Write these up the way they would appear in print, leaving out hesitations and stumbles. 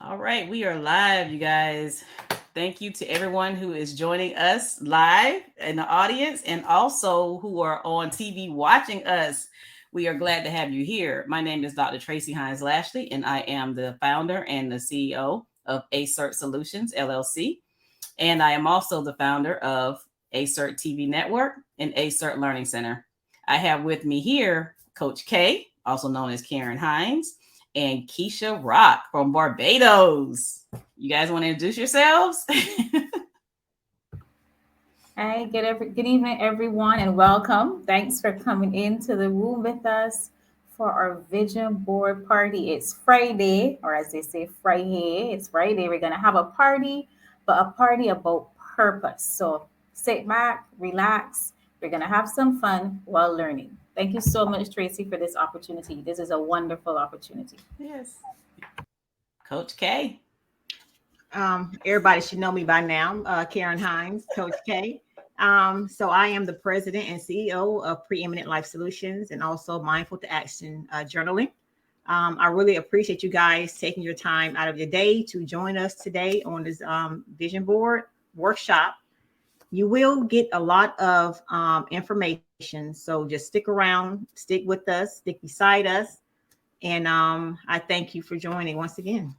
All right, we are live, you guys. Thank you to everyone who is joining us live in the audience and also who are on TV watching us. We are glad to have you here. My name is Dr. Tracy Hines Lashley, and I am the founder and the CEO of ACEIRT Solutions, LLC. And I am also the founder of ACEIRT TV Network and ACEIRT Learning Center. I have with me here Coach K, also known as Karen Hines, and Keisha Rock from Barbados. You guys want to introduce yourselves? Hi, good evening, everyone, and welcome. Thanks for coming into the room with us for our vision board party. It's Friday, or as they say, Friday. It's Friday. We're going to have a party, but a party about purpose. So sit back, relax. We're going to have some fun while learning. Thank you so much, Tracy, for this opportunity. This is a wonderful opportunity. Yes. Coach K. Everybody should know me by now. Karen Hines, Coach K. So I am the president and CEO of Preeminent Life Solutions and also Mindful to Action Journaling. I really appreciate you guys taking your time out of your day to join us today on this vision board workshop. You will get a lot of information. So just stick around, stick with us, stick beside us. And I thank you for joining once again.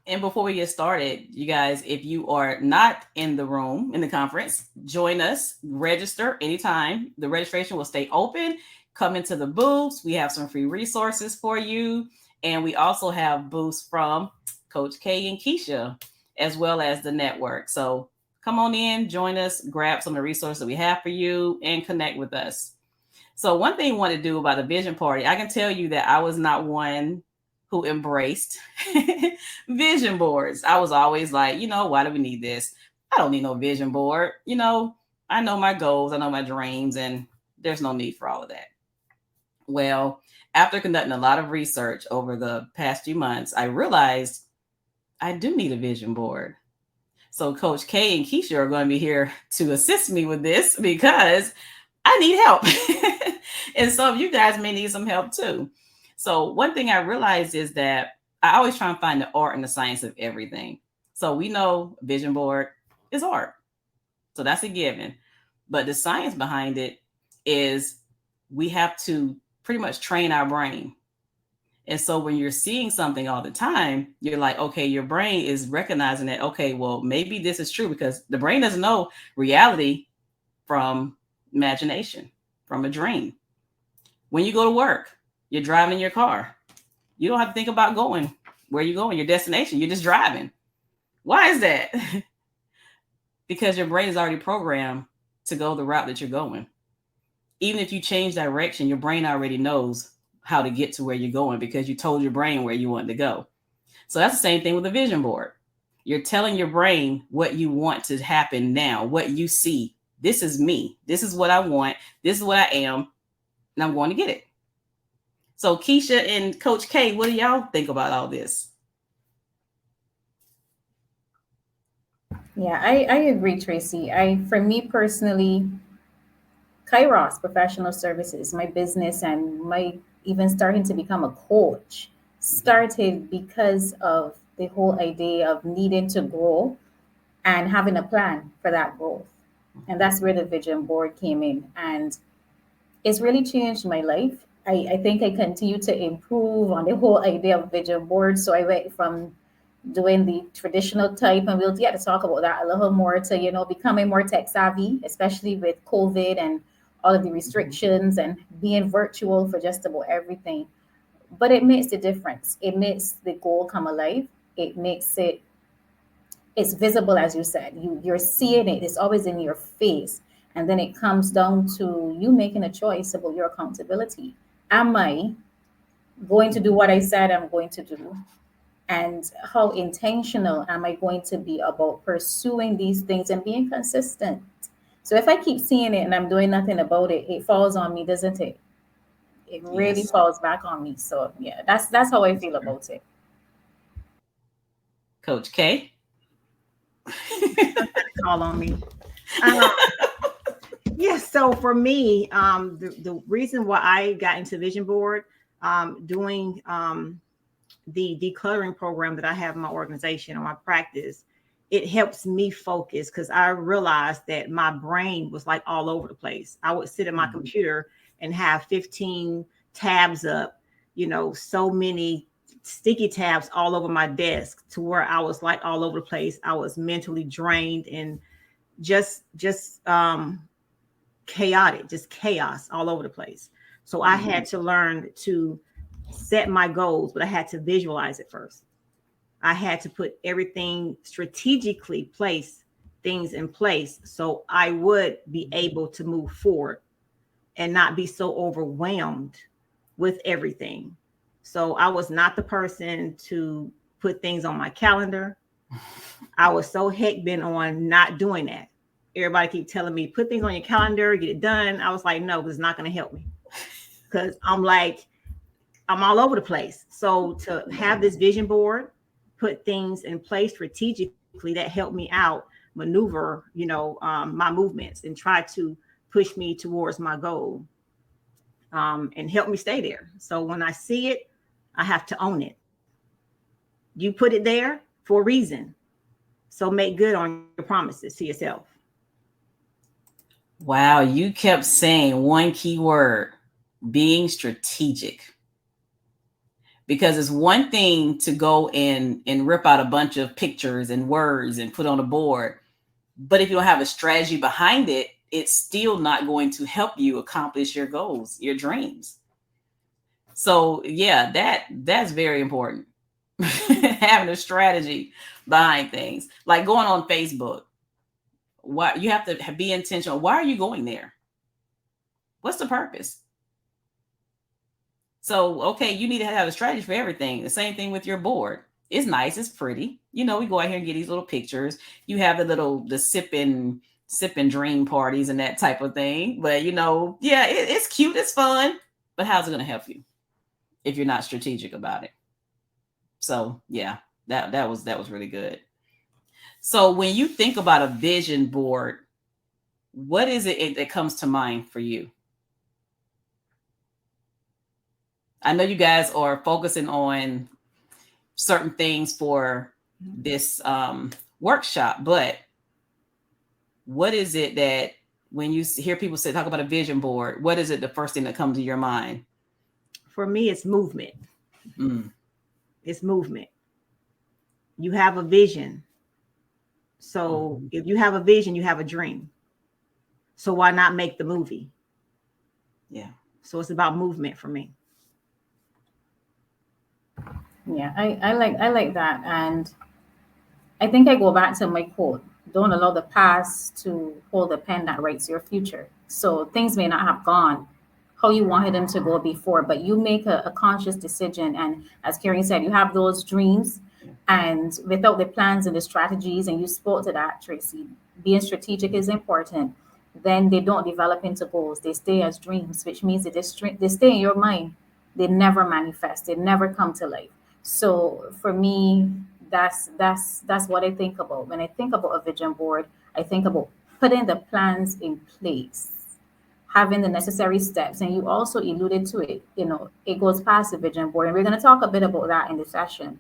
And before we get started, you guys, if you are not in the room in the conference, join us, register anytime. The registration will stay open. Come into the booths. We have some free resources for you. And we also have booths from Coach K and Keisha, as well as the network. So come on in, join us, grab some of the resources that we have for you, and connect with us. So one thing I want to do about the vision party, I can tell you that I was not one who embraced vision boards. I was always like, why do we need this? I don't need no vision board. I know my goals, I know my dreams, and there's no need for all of that. Well, after conducting a lot of research over the past few months, I realized I do need a vision board. So Coach K and Keisha are going to be here to assist me with this because I need help. And some of you guys may need some help too. So one thing I realized is that I always try and find the art and the science of everything. So we know vision board is art. So that's a given. But the science behind it is we have to pretty much train our brain. And so when you're seeing something all the time, you're like, okay, your brain is recognizing that, okay, well, maybe this is true because the brain doesn't know reality from imagination, from a dream. When you go to work, you're driving in your car. You don't have to think about going where you're going, your destination. You're just driving. Why is that? Because your brain is already programmed to go the route that you're going. Even if you change direction, your brain already knows how to get to where you're going because you told your brain where you want to go. So that's the same thing with a vision board. You're telling your brain what you want to happen now, what you see. This is me. This is what I want. This is what I am. And I'm going to get it. So Keisha and Coach K, what do y'all think about all this? Yeah, I agree, Tracy. For me personally, Kairos Professional Services, my business and my even starting to become a coach started because of the whole idea of needing to grow and having a plan for that growth. And that's where the vision board came in. And it's really changed my life. I think I continue to improve on the whole idea of vision board. So I went from doing the traditional type, and we'll get to talk about that a little more, to becoming more tech savvy, especially with COVID and all of the restrictions and being virtual for just about everything. But it makes the difference. It makes the goal come alive. It makes it's visible, as you said. You're seeing it. It's always in your face. And then it comes down to you making a choice about your accountability. Am I going to do what I said I'm going to do? And how intentional am I going to be about pursuing these things and being consistent? So if I keep seeing it and I'm doing nothing about it, it falls on me, doesn't it? It really Yes. falls back on me. So yeah, that's how I feel about it. Coach K. Call on me. Um, yes. So for me, the reason why I got into vision board, doing the decluttering program that I have in my organization or my practice, it helps me focus because I realized that my brain was like all over the place. I would sit at my computer and have 15 tabs up, so many sticky tabs all over my desk to where I was like all over the place. I was mentally drained and just chaotic, just chaos all over the place. So I had to learn to set my goals, but I had to visualize it first. I had to put everything strategically place things in place so I would be able to move forward and not be so overwhelmed with everything. So I was not the person to put things on my calendar. I was so heck bent on not doing that. Everybody keep telling me, put things on your calendar, get it done. I was like, no, because it's not going to help me. Because I'm all over the place. So to have this vision board, put things in place strategically that helped me out maneuver, my movements and try to push me towards my goal and help me stay there. So when I see it, I have to own it. You put it there for a reason. So make good on your promises to yourself. Wow, you kept saying one key word, being strategic. Because it's one thing to go and rip out a bunch of pictures and words and put on a board. But if you don't have a strategy behind it, it's still not going to help you accomplish your goals, your dreams. So yeah, that's very important. Having a strategy behind things, like going on Facebook. Why you have to be intentional. Why are you going there? What's the purpose? So, okay, you need to have a strategy for everything. The same thing with your board. It's nice, it's pretty. We go out here and get these little pictures. You have the sipping dream parties and that type of thing. But yeah, it's cute, it's fun. But how's it going to help you if you're not strategic about it? So yeah, that was really good. So when you think about a vision board, what is it that comes to mind for you? I know you guys are focusing on certain things for this workshop, but what is it that when you hear people talk about a vision board, what is it the first thing that comes to your mind? For me, it's movement. It's movement. You have a vision. So if you have a vision, you have a dream. So why not make the movie? Yeah. So it's about movement for me. Yeah, I like that. And I think I go back to my quote: don't allow the past to hold the pen that writes your future. So things may not have gone how you wanted them to go before, but you make a conscious decision. And as Karen said, you have those dreams, and without the plans and the strategies, and you spoke to that, Tracy, being strategic is important. Then they don't develop into goals. They stay as dreams, which means that they stay in your mind. They never manifest. They never come to life. So for me, that's what I think about. When I think about a vision board, I think about putting the plans in place, having the necessary steps. And you also alluded to it, it goes past the vision board. And we're going to talk a bit about that in the session,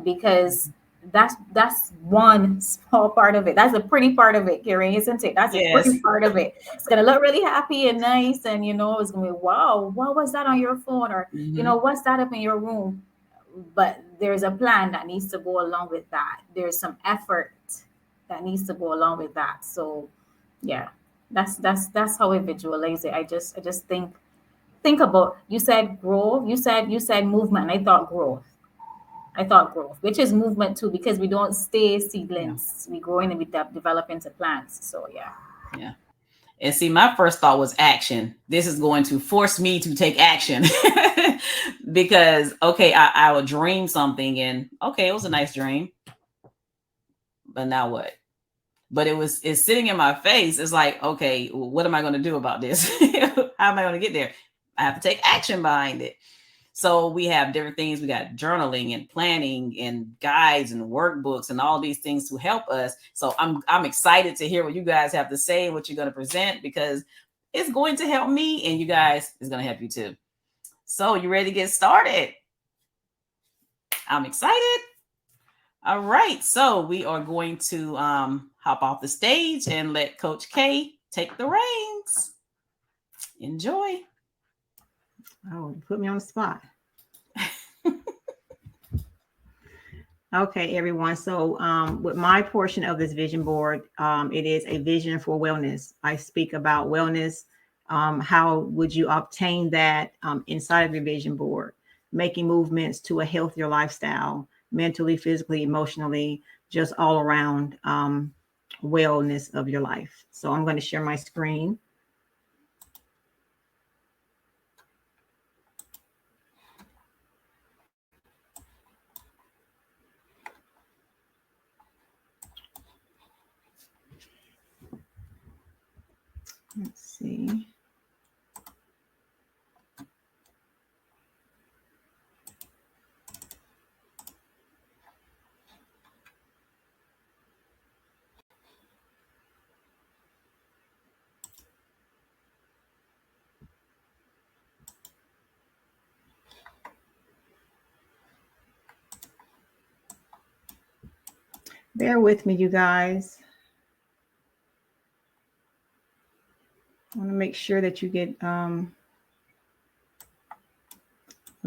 because that's one small part of it. That's a pretty part of it, Karen, isn't it? That's a pretty part of it. It's gonna look really happy and nice, and it's gonna be, wow, what was that on your phone? Or what's that up in your room? But there's a plan that needs to go along with that. There's some effort that needs to go along with that. So yeah, that's how I visualize it. I just think about, you said growth, you said movement, and I thought growth, which is movement too, because we don't stay seedlings. We grow and we develop into plants. So yeah. Yeah. And see, my first thought was action. This is going to force me to take action because, okay, I would dream something and okay, it was a nice dream, but now what? But it's sitting in my face. It's like, okay, what am I going to do about this? How am I going to get there? I have to take action behind it. So we have different things. We got journaling and planning and guides and workbooks and all these things to help us. So I'm excited to hear what you guys have to say, what you're going to present, because it's going to help me and you guys is going to help you too. So you ready to get started? I'm excited. All right, so we are going to hop off the stage and let Coach K take the reins. Enjoy. Oh, you put me on the spot. Okay, everyone. So, with my portion of this vision board, it is a vision for wellness. I speak about wellness. How would you obtain that inside of your vision board? Making movements to a healthier lifestyle, mentally, physically, emotionally, just all around wellness of your life. So, I'm going to share my screen. Let's see. Bear with me, you guys. I want to make sure that you get a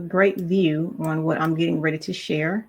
great view on what I'm getting ready to share.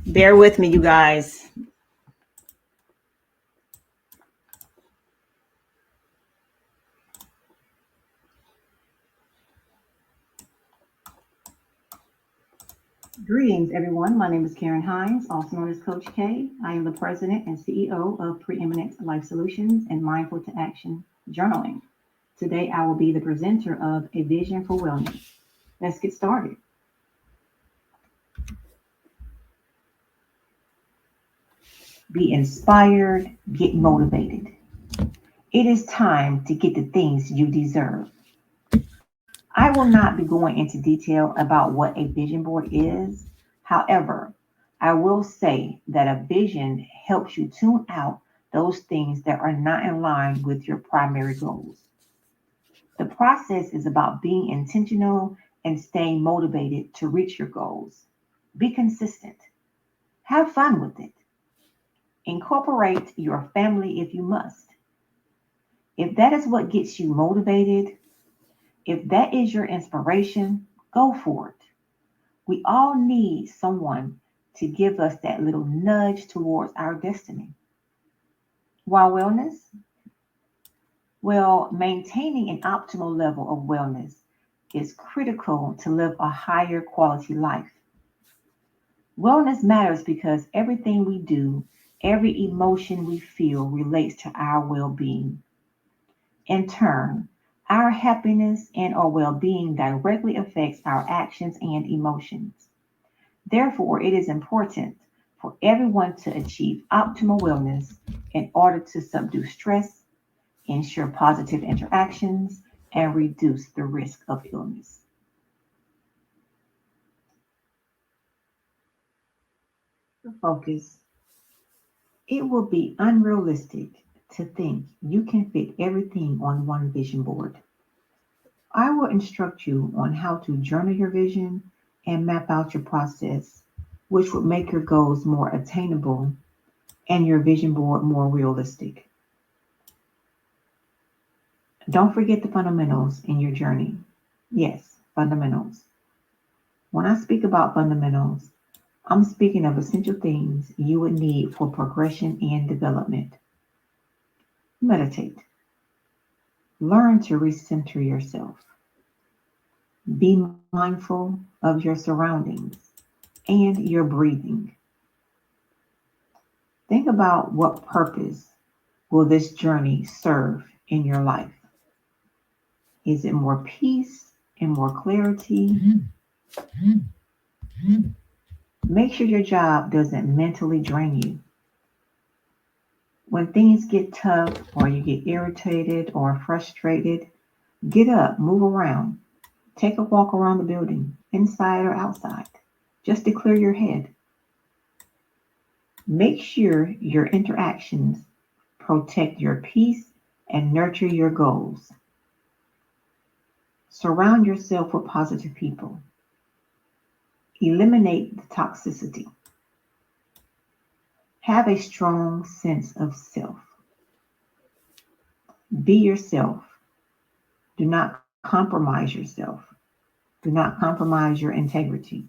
Bear with me, you guys. Greetings, everyone. My name is Karen Hines, also known as Coach K. I am the president and CEO of Preeminent Life Solutions and Mindful to Action Journaling. Today, I will be the presenter of A Vision for Wellness. Let's get started. Be inspired, get motivated. It is time to get the things you deserve. I will not be going into detail about what a vision board is. However, I will say that a vision helps you tune out those things that are not in line with your primary goals. The process is about being intentional and staying motivated to reach your goals. Be consistent. Have fun with it. Incorporate your family if you must. If that is what gets you motivated, if that is your inspiration, go for it. We all need someone to give us that little nudge towards our destiny. Why wellness? Well, maintaining an optimal level of wellness is critical to live a higher quality life. Wellness matters because everything we do, every emotion we feel relates to our well being. In turn, our happiness and our well being directly affects our actions and emotions. Therefore, it is important for everyone to achieve optimal wellness in order to subdue stress, ensure positive interactions, and reduce the risk of illness. The focus. It will be unrealistic to think you can fit everything on one vision board. I will instruct you on how to journal your vision and map out your process, which would make your goals more attainable and your vision board more realistic. Don't forget the fundamentals in your journey. Yes, fundamentals. When I speak about fundamentals, I'm speaking of essential things you would need for progression and development. Meditate. Learn to recenter yourself. Be mindful of your surroundings and your breathing. Think about what purpose will this journey serve in your life. Is it more peace and more clarity? Make sure your job doesn't mentally drain you. When things get tough or you get irritated or frustrated, get up, move around, take a walk around the building, inside or outside, just to clear your head. Make sure your interactions protect your peace and nurture your goals. Surround yourself with positive people. Eliminate the toxicity. Have a strong sense of self. Be yourself. Do not compromise yourself. Do not compromise your integrity.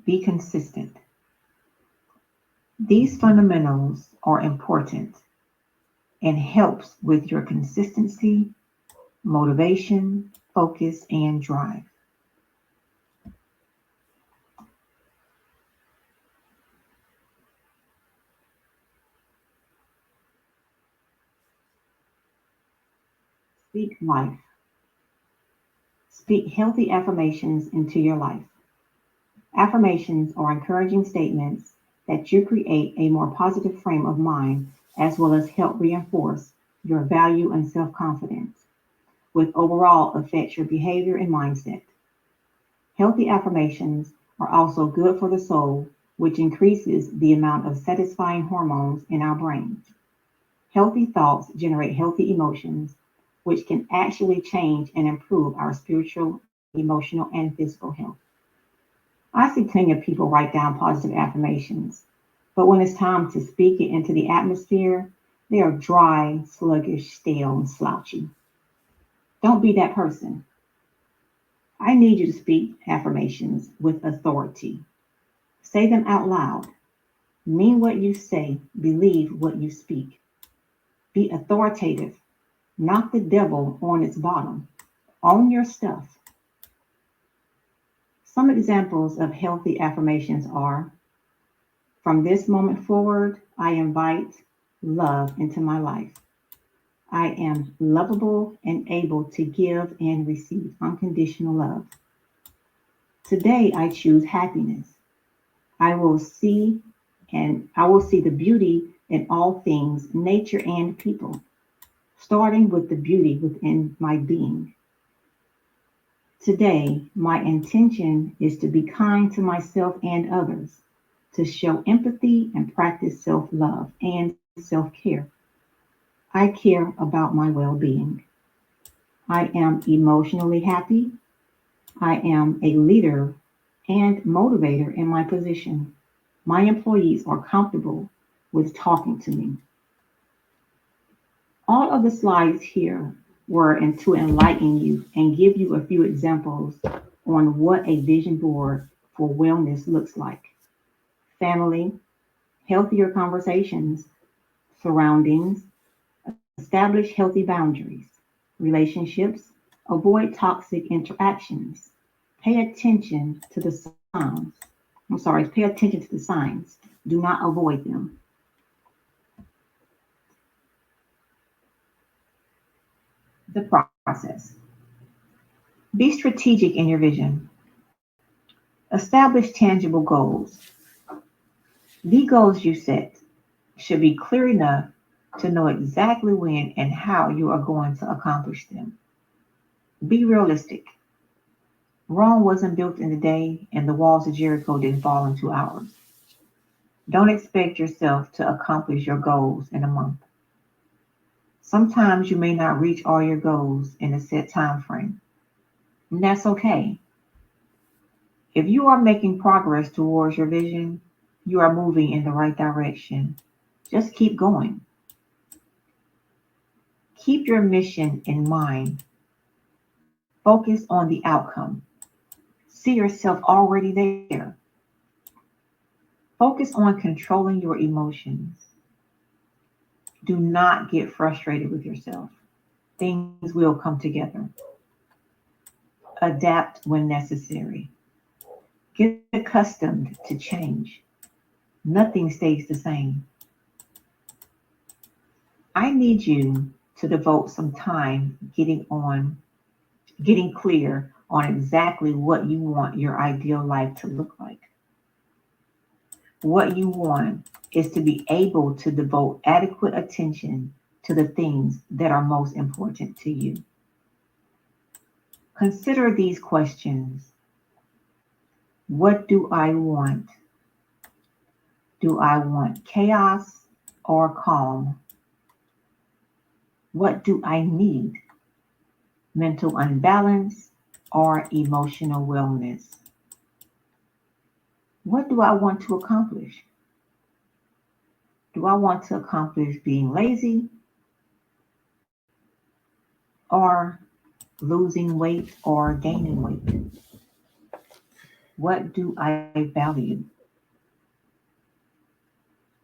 Be consistent. These fundamentals are important and helps with your consistency, motivation, focus, and drive. Speak life. Speak healthy affirmations into your life. Affirmations are encouraging statements that you create a more positive frame of mind as well as help reinforce your value and self confidence, which overall affects your behavior and mindset. Healthy affirmations are also good for the soul, which increases the amount of satisfying hormones in our brains. Healthy thoughts generate healthy emotions, which can actually change and improve our spiritual, emotional, and physical health. I see plenty of people write down positive affirmations, but when it's time to speak it into the atmosphere, they are dry, sluggish, stale, and slouchy. Don't be that person. I need you to speak affirmations with authority. Say them out loud. Mean what you say, believe what you speak. Be authoritative. Knock the devil on its bottom. Own your stuff. Some examples of healthy affirmations are: from this moment forward, I invite love into my life. I am lovable and able to give and receive unconditional love. Today I choose happiness. I will see I will see the beauty in all things, nature and people, starting with the beauty within my being. Today, my intention is to be kind to myself and others, to show empathy and practice self love and self care. I care about my well being. I am emotionally happy. I am a leader and motivator in my position. My employees are comfortable with talking to me. All of the slides here were to enlighten you and give you a few examples on what a vision board for wellness looks like: family, healthier conversations, surroundings, establish healthy boundaries, relationships, avoid toxic interactions, pay attention to the signs. Pay attention to the signs. Do not avoid them. The process. Be strategic in your vision. Establish tangible goals. The goals you set should be clear enough to know exactly when and how you are going to accomplish them. Be realistic. Rome wasn't built in a day, and the walls of Jericho didn't fall in 2 hours. Don't expect yourself to accomplish your goals in a month. Sometimes you may not reach all your goals in a set time frame, and that's okay. If you are making progress towards your vision, you are moving in the right direction. Just keep going. Keep your mission in mind. Focus on the outcome. See yourself already there. Focus on controlling your emotions. Do not get frustrated with yourself. Things will come together. Adapt when necessary. Get accustomed to change. Nothing stays the same. I need you to devote some time getting clear on exactly what you want your ideal life to look like. What you want is to be able to devote adequate attention to the things that are most important to you. Consider these questions. What do I want? Do I want chaos or calm? What do I need? Mental unbalance or emotional wellness? What do I want to accomplish? Do I want to accomplish being lazy or losing weight or gaining weight? What do I value?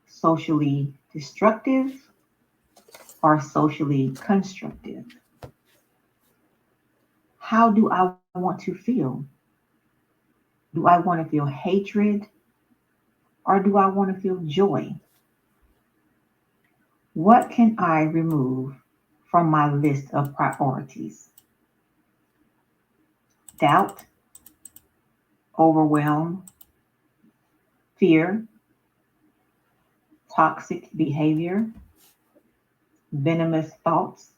Socially destructive or socially constructive? How do I want to feel? Do I want to feel hatred or do I want to feel joy? What can I remove from my list of priorities? Doubt, overwhelm, fear, toxic behavior, venomous thoughts.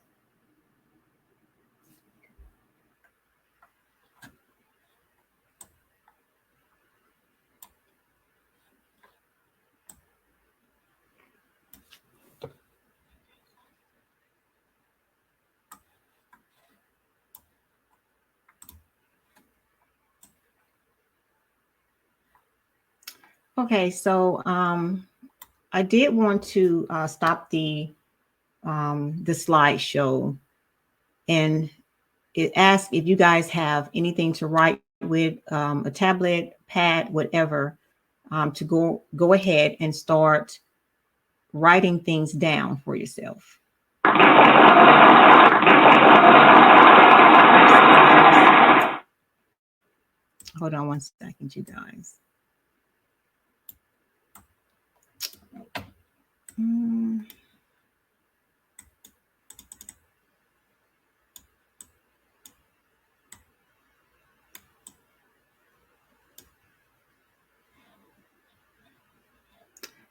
Okay, so I did want to stop the slideshow, and it asks if you guys have anything to write with, a tablet, pad, whatever, to go ahead and start writing things down for yourself. Hold on one second, you guys.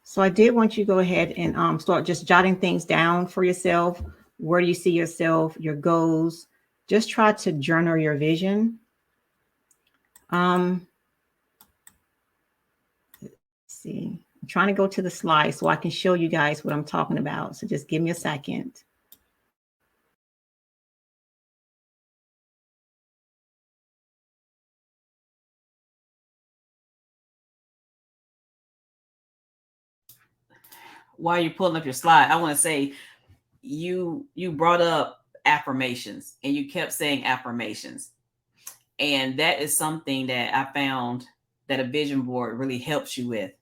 So I did want you to go ahead and start just jotting things down for yourself. Where do you see yourself, your goals? Just try to journal your vision. Let's see. I'm trying to go to the slide so I can show you guys what I'm talking about. So just give me a second. While you're pulling up your slide, I want to say you brought up affirmations and you kept saying affirmations. And that is something that I found that a vision board really helps you with.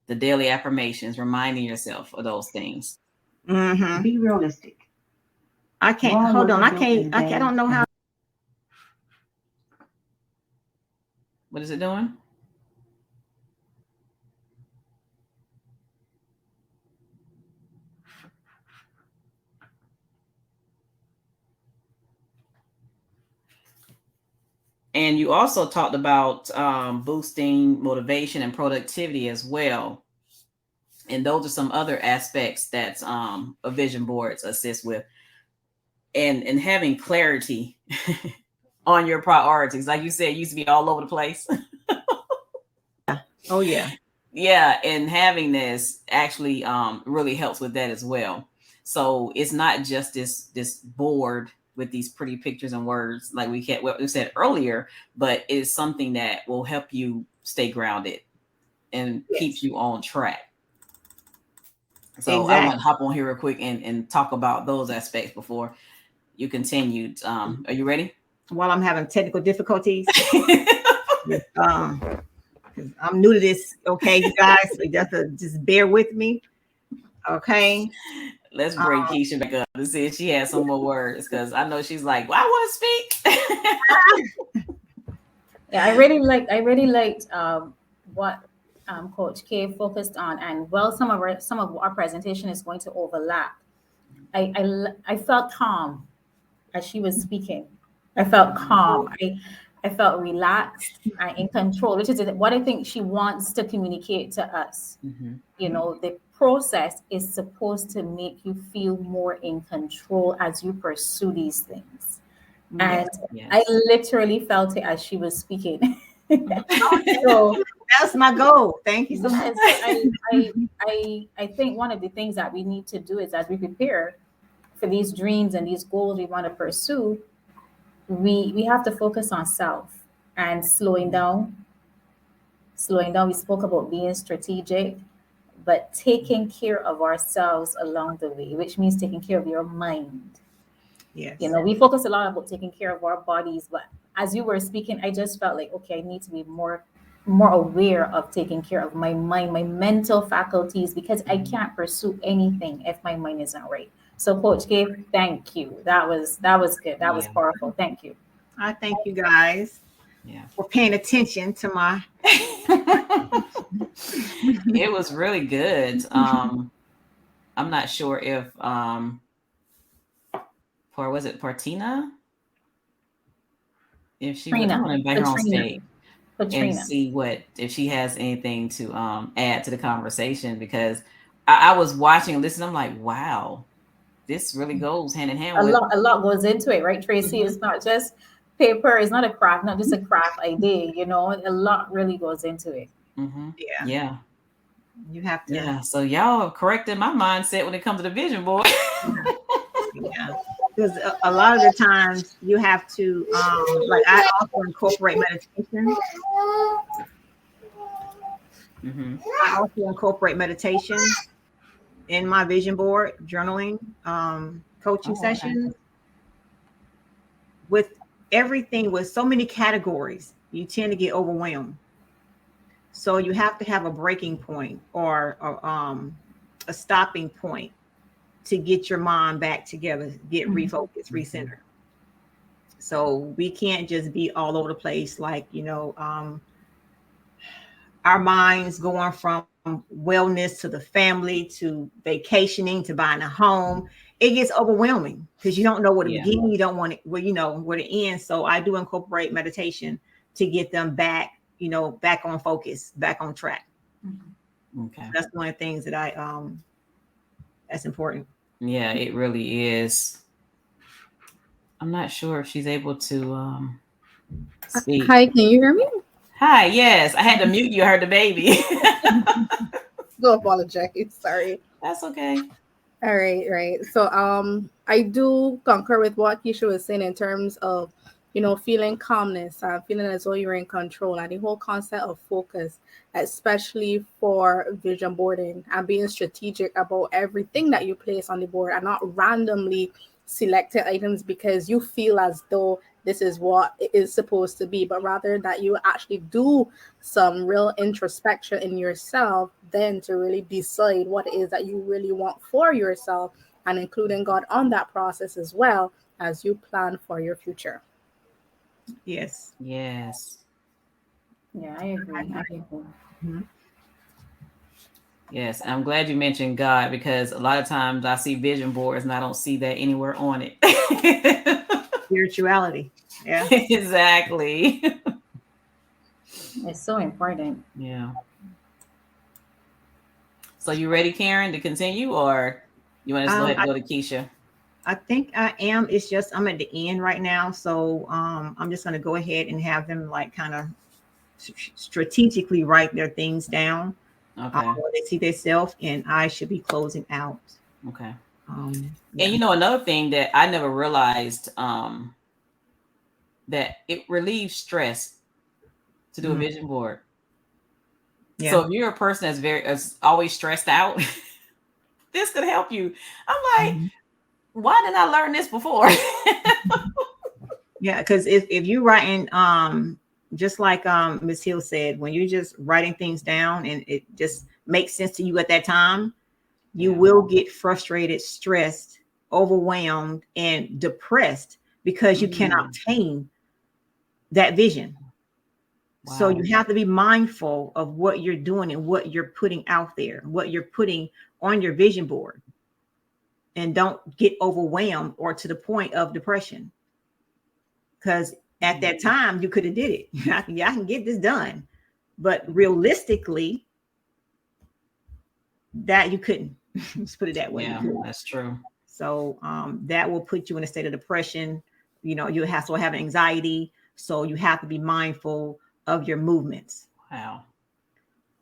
The daily affirmations, reminding yourself of those things. Mm-hmm. Be realistic. I can't, hold on. I don't know how. What is it doing? And you also talked about boosting motivation and productivity as well. And those are some other aspects that a vision boards assist with. And having clarity on your priorities. Like you said, it used to be all over the place. Oh, yeah. Yeah. And having this actually really helps with that as well. So it's not just this board with these pretty pictures and words like we said earlier, but it's something that will help you stay grounded and keeps you on track. So exactly. I want to hop on here real quick and talk about those aspects before you continued. Are you ready? While I'm having technical difficulties. I'm new to this. Okay, you guys, so you have to just bear with me. Okay. Let's bring Keisha back up to see if she has some more words, because I know she's like, well, I want to speak. Yeah, I really liked what Coach K focused on, and well, some of our presentation is going to overlap. I felt calm as she was speaking. I felt calm. I felt relaxed and in control, which is what I think she wants to communicate to us. Mm-hmm. You know, the process is supposed to make you feel more in control as you pursue these things. Yes. And Yes. I literally felt it as she was speaking. Okay. So That's my goal. Thank you so much. yes, so I think one of the things that we need to do is as we prepare for these dreams and these goals we want to pursue, we have to focus on self and slowing down. We spoke about being strategic, but taking care of ourselves along the way, which means taking care of your mind. You Yes. know, we focus a lot about taking care of our bodies, but as you were speaking, I just felt like, okay, I need to be more aware of taking care of my mind, my mental faculties, because I can't pursue anything if my mind isn't right. So Coach K, thank you. That was good. That was Yeah. powerful. Thank you. I thank you guys Yeah. for paying attention to my. It was really good. I'm not sure if was it Partina? If she would, I'm Trina, gonna invite her on Katrina, stage and Katrina. see what if she has anything to add to the conversation, because I was watching and listening. I'm like, wow, this really goes hand in hand with. A lot goes into it, right, Tracy? Mhm. It's not just paper, it's not a craft, not just a craft idea, you know, a lot really goes into it. Mhm. Yeah, Yeah. you have to. Yeah. So y'all have corrected my mindset when it comes to the vision board. Yeah, because a lot of the times you have to, like I also incorporate meditation. Hmm. I also incorporate meditation in my vision board, journaling, coaching Oh, okay. sessions. With everything, with so many categories, you tend to get overwhelmed. So you have to have a breaking point or a stopping point to get your mind back together, get Mhm. refocused, recenter. So we can't just be all over the place, like, our minds going from wellness to the family to vacationing to buying a home. It gets overwhelming because you don't know where to Yeah. begin, you don't want it where where to end. So I do incorporate meditation to get them back, back on focus, back on track. Okay. That's one of the things that I that's important. Yeah, it really is. I'm not sure if she's able to speak. Hi, can you hear me? Hi, yes. I had to mute you. I heard the baby. Go apologize. Sorry. That's okay. All right, right. So I do concur with what Keisha was saying in terms of, feeling calmness and feeling as though you're in control and the whole concept of focus, especially for vision boarding and being strategic about everything that you place on the board and not randomly selected items because you feel as though this is what it is supposed to be, but rather that you actually do some real introspection in yourself then to really decide what it is that you really want for yourself and including God on that process as well as you plan for your future. Yes. Yes. Yeah, I agree. I agree. Mhm. Yes. I'm glad you mentioned God, because a lot of times I see vision boards and I don't see that anywhere on it. Spirituality. Yeah. Exactly. It's so important. Yeah. So you ready, Karen, to continue, or you want us to go ahead and I, go to Keisha? I think I am. It's just I'm at the end right now, so I'm just going to go ahead and have them like kind of strategically write their things down. Okay. Where they see themselves, and I should be closing out. Okay. Yeah. And another thing that I never realized, that it relieves stress to do a Mhm. vision board. Yeah. So if you're a person that's always stressed out, this could help you. I'm like, Mhm. why didn't I learn this before? Yeah, because if you're writing, just like Ms. Hill said, when you're just writing things down and it just makes sense to you at that time, you Yeah. will get frustrated, stressed, overwhelmed, and depressed because you cannot obtain that vision. So Wow. you have to be mindful of what you're doing and what you're putting out there, what you're putting on your vision board. and don't get overwhelmed or to the point of depression. Because at that time you could have did it. I can get this done. But realistically, that you couldn't. Let's put it that way. Yeah, that's true. So that will put you in a state of depression. You know, you have to have anxiety. So you have to be mindful of your movements. Wow.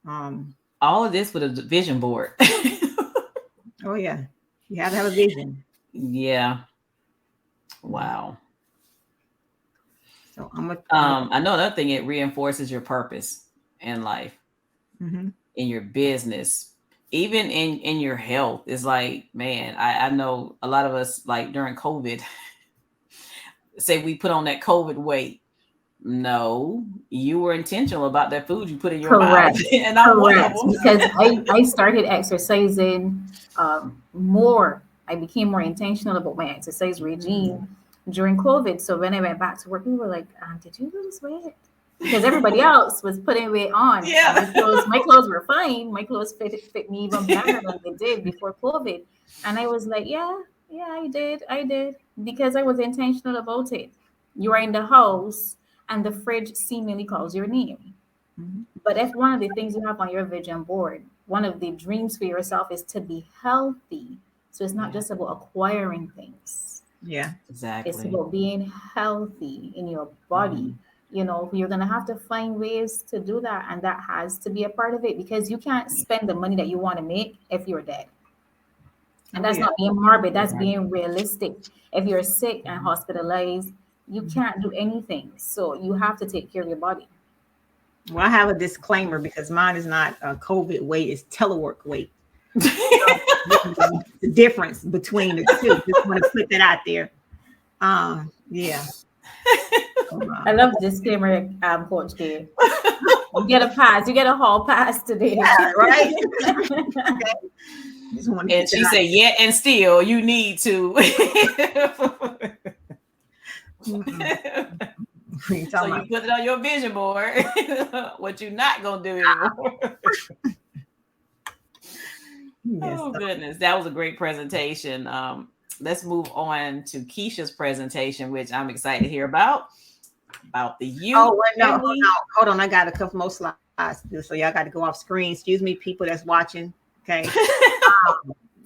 Um, All of this with a vision board. oh yeah, you have to have a vision. Yeah. Wow. So I know another thing, it reinforces your purpose in life, mm-hmm. in your business, even in your health. It's like, man, I know a lot of us, like during COVID, say we put on that COVID weight. No, you were intentional about that food you put in your Correct. mouth. And I'm one of them. Because I started exercising more. I became more intentional about my exercise regime during COVID. So when I went back to work, people were like, did you lose weight? Because everybody else was putting weight on. Yeah. My clothes were fine. My clothes fit me even better than they did before COVID. And I was like, yeah, I did. Because I was intentional about it. You are in the house and the fridge seemingly calls your name. Mm-hmm. But if one of the things you have on your vision board, one of the dreams for yourself is to be healthy. So it's not just about acquiring things. Yeah, exactly. It's about being healthy in your body. You know, you're going to have to find ways to do that. And that has to be a part of it, because you can't spend the money that you want to make if you're dead. And that's not being morbid. That's being realistic. If you're sick and hospitalized, you can't do anything. So you have to take care of your body. Well, I have a disclaimer because mine is not a COVID weight, it's telework weight. The difference between the two. Just want to put that out there. Yeah. I love the disclaimer, Coach K. You get a pass. You get a hall pass today. Yeah, right? And she said, yeah, and still you need to. So you put it on your vision board. What you're not going to do anymore. Oh, goodness. That was a great presentation. Let's move on to Keisha's presentation, which I'm excited to hear about the youth. Oh, wait, no, hold on. I got a couple more slides to do, so y'all got to go off screen. Excuse me, people that's watching. Okay.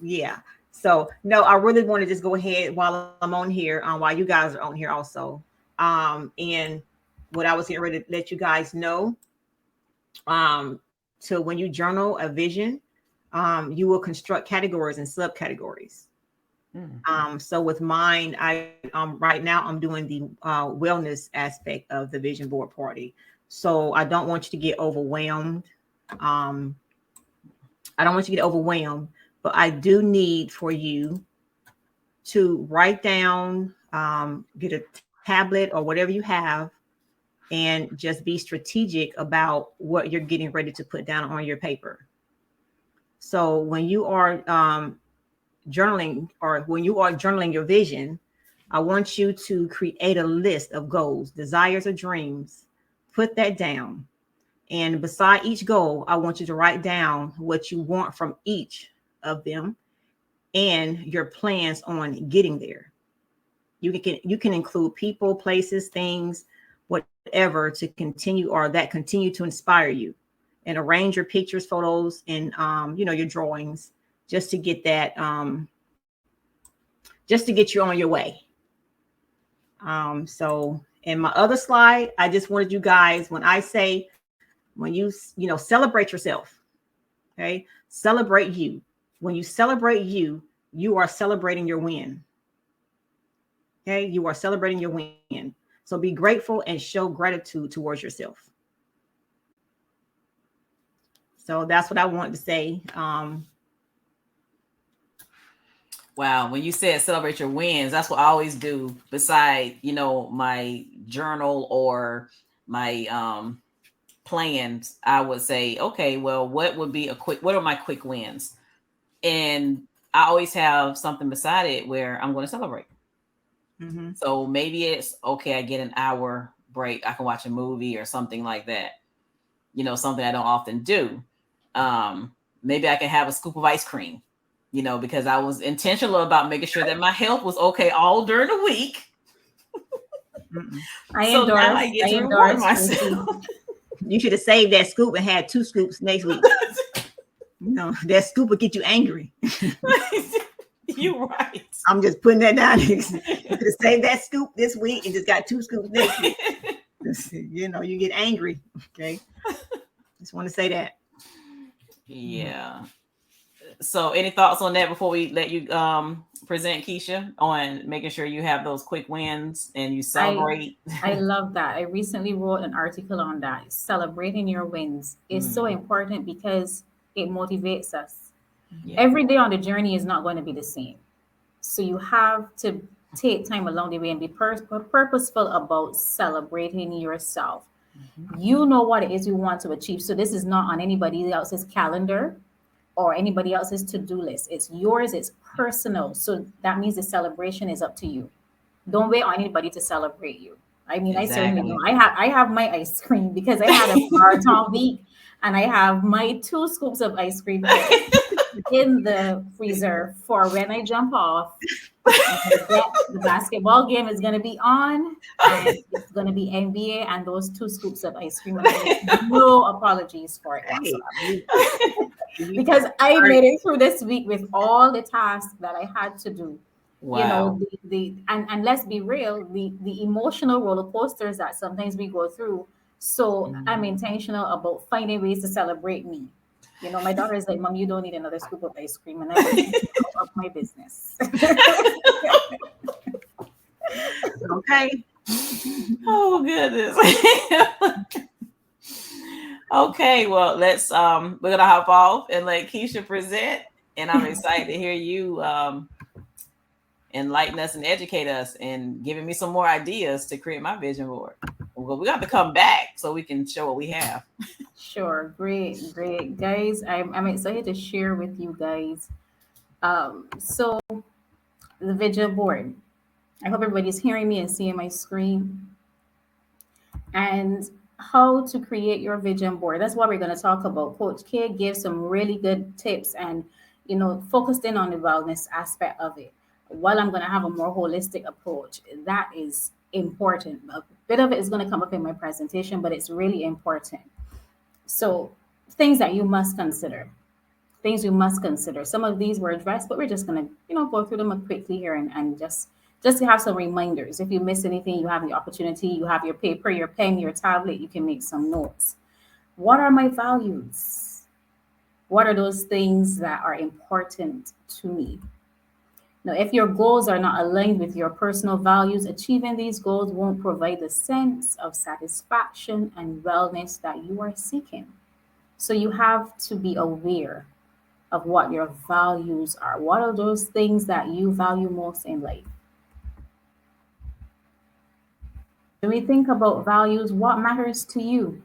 Yeah. So, no, I really want to just go ahead while I'm on here, while you guys are on here also. And what I was getting ready to let you guys know, so when you journal a vision, you will construct categories and subcategories. So with mine, I right now I'm doing the wellness aspect of the vision board party. So I don't want you to get overwhelmed. But I do need for you to write down, get a tablet or whatever you have, and just be strategic about what you're getting ready to put down on your paper. So when you are journaling, or when you are journaling your vision, I want you to create a list of goals, desires, or dreams. Put that down. And beside each goal, I want you to write down what you want from each of them and your plans on getting there. You can include people, places, things, whatever to continue, or that continue to inspire you, and arrange your pictures, photos, and your drawings, just to get that, just to get you on your way. So in my other slide, I just wanted you guys, when I say, when you celebrate yourself, okay, celebrate you. When you celebrate you, you are celebrating your win. Okay, you are celebrating your win. So be grateful and show gratitude towards yourself. So that's what I wanted to say. Wow, when you said celebrate your wins, that's what I always do. Beside, my journal or my plans, I would say, okay, well, what are my quick wins? And I always have something beside it where I'm going to celebrate. Mm-hmm. So maybe it's okay, I get an hour break, I can watch a movie or something like that. Something I don't often do. Maybe I can have a scoop of ice cream, because I was intentional about making sure that my health was okay all during the week. So now I get to reward myself. You should have saved that scoop and had 2 scoops next week. That scoop will get you angry. You're right. I'm just putting that down. You could have saved that scoop this week and just got 2 scoops next week. You get angry. Okay. Just want to say that. Yeah. So any thoughts on that before we let you present, Keisha, on making sure you have those quick wins and you celebrate? I love that. I recently wrote an article on that. Celebrating your wins is so important because it motivates us. Yeah. Every day on the journey is not going to be the same. So you have to take time along the way and be purposeful about celebrating yourself. You know what it is you want to achieve. So this is not on anybody else's calendar or anybody else's to-do list. It's yours. It's personal. So that means the celebration is up to you. Don't wait on anybody to celebrate you. I mean, exactly. I certainly know. I have my ice cream because I had a marathon week, and I have my 2 scoops of ice cream in the freezer for when I jump off. The basketball game is going to be on, and it's going to be NBA, and those 2 scoops of ice cream. No apologies for it. Because I made it through this week with all the tasks that I had to do. Wow. And let's be real, the emotional roller coasters that sometimes we go through. So I'm intentional about finding ways to celebrate me. My daughter is like, Mom, you don't need another scoop of ice cream, and I of my business. Okay. Oh goodness. Okay, well, we're gonna hop off and let Keisha present, and I'm excited to hear you enlighten us and educate us and giving me some more ideas to create my vision board. Well, we got to come back so we can show what we have. Sure, great, guys. I'm excited to share with you guys. So the vision board. I hope everybody's hearing me and seeing my screen. And how to create your vision board. That's what we're going to talk about. Coach K gives some really good tips and, focused in on the wellness aspect of it. While I'm going to have a more holistic approach, that is important. A bit of it is going to come up in my presentation, but it's really important. So things that you must consider. Some of these were addressed, but we're just going to, go through them quickly here and just to have some reminders. If you miss anything, you have the opportunity, you have your paper, your pen, your tablet, you can make some notes. What are my values? What are those things that are important to me? Now, if your goals are not aligned with your personal values, achieving these goals won't provide the sense of satisfaction and wellness that you are seeking. So you have to be aware of what your values are. What are those things that you value most in life? When we think about values, what matters to you?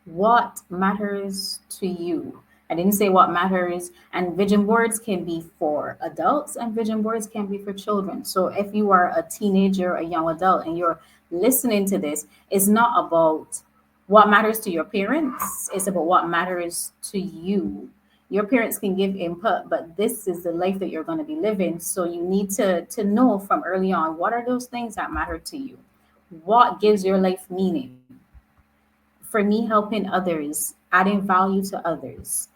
What matters to you? I didn't say what matters. And vision boards can be for adults and vision boards can be for children. So if you are a teenager, a young adult, and you're listening to this, it's not about what matters to your parents. It's about what matters to you. Your parents can give input, but this is the life that you're going to be living. So you need to know from early on, what are those things that matter to you? What gives your life meaning? For me, helping others, adding value to others,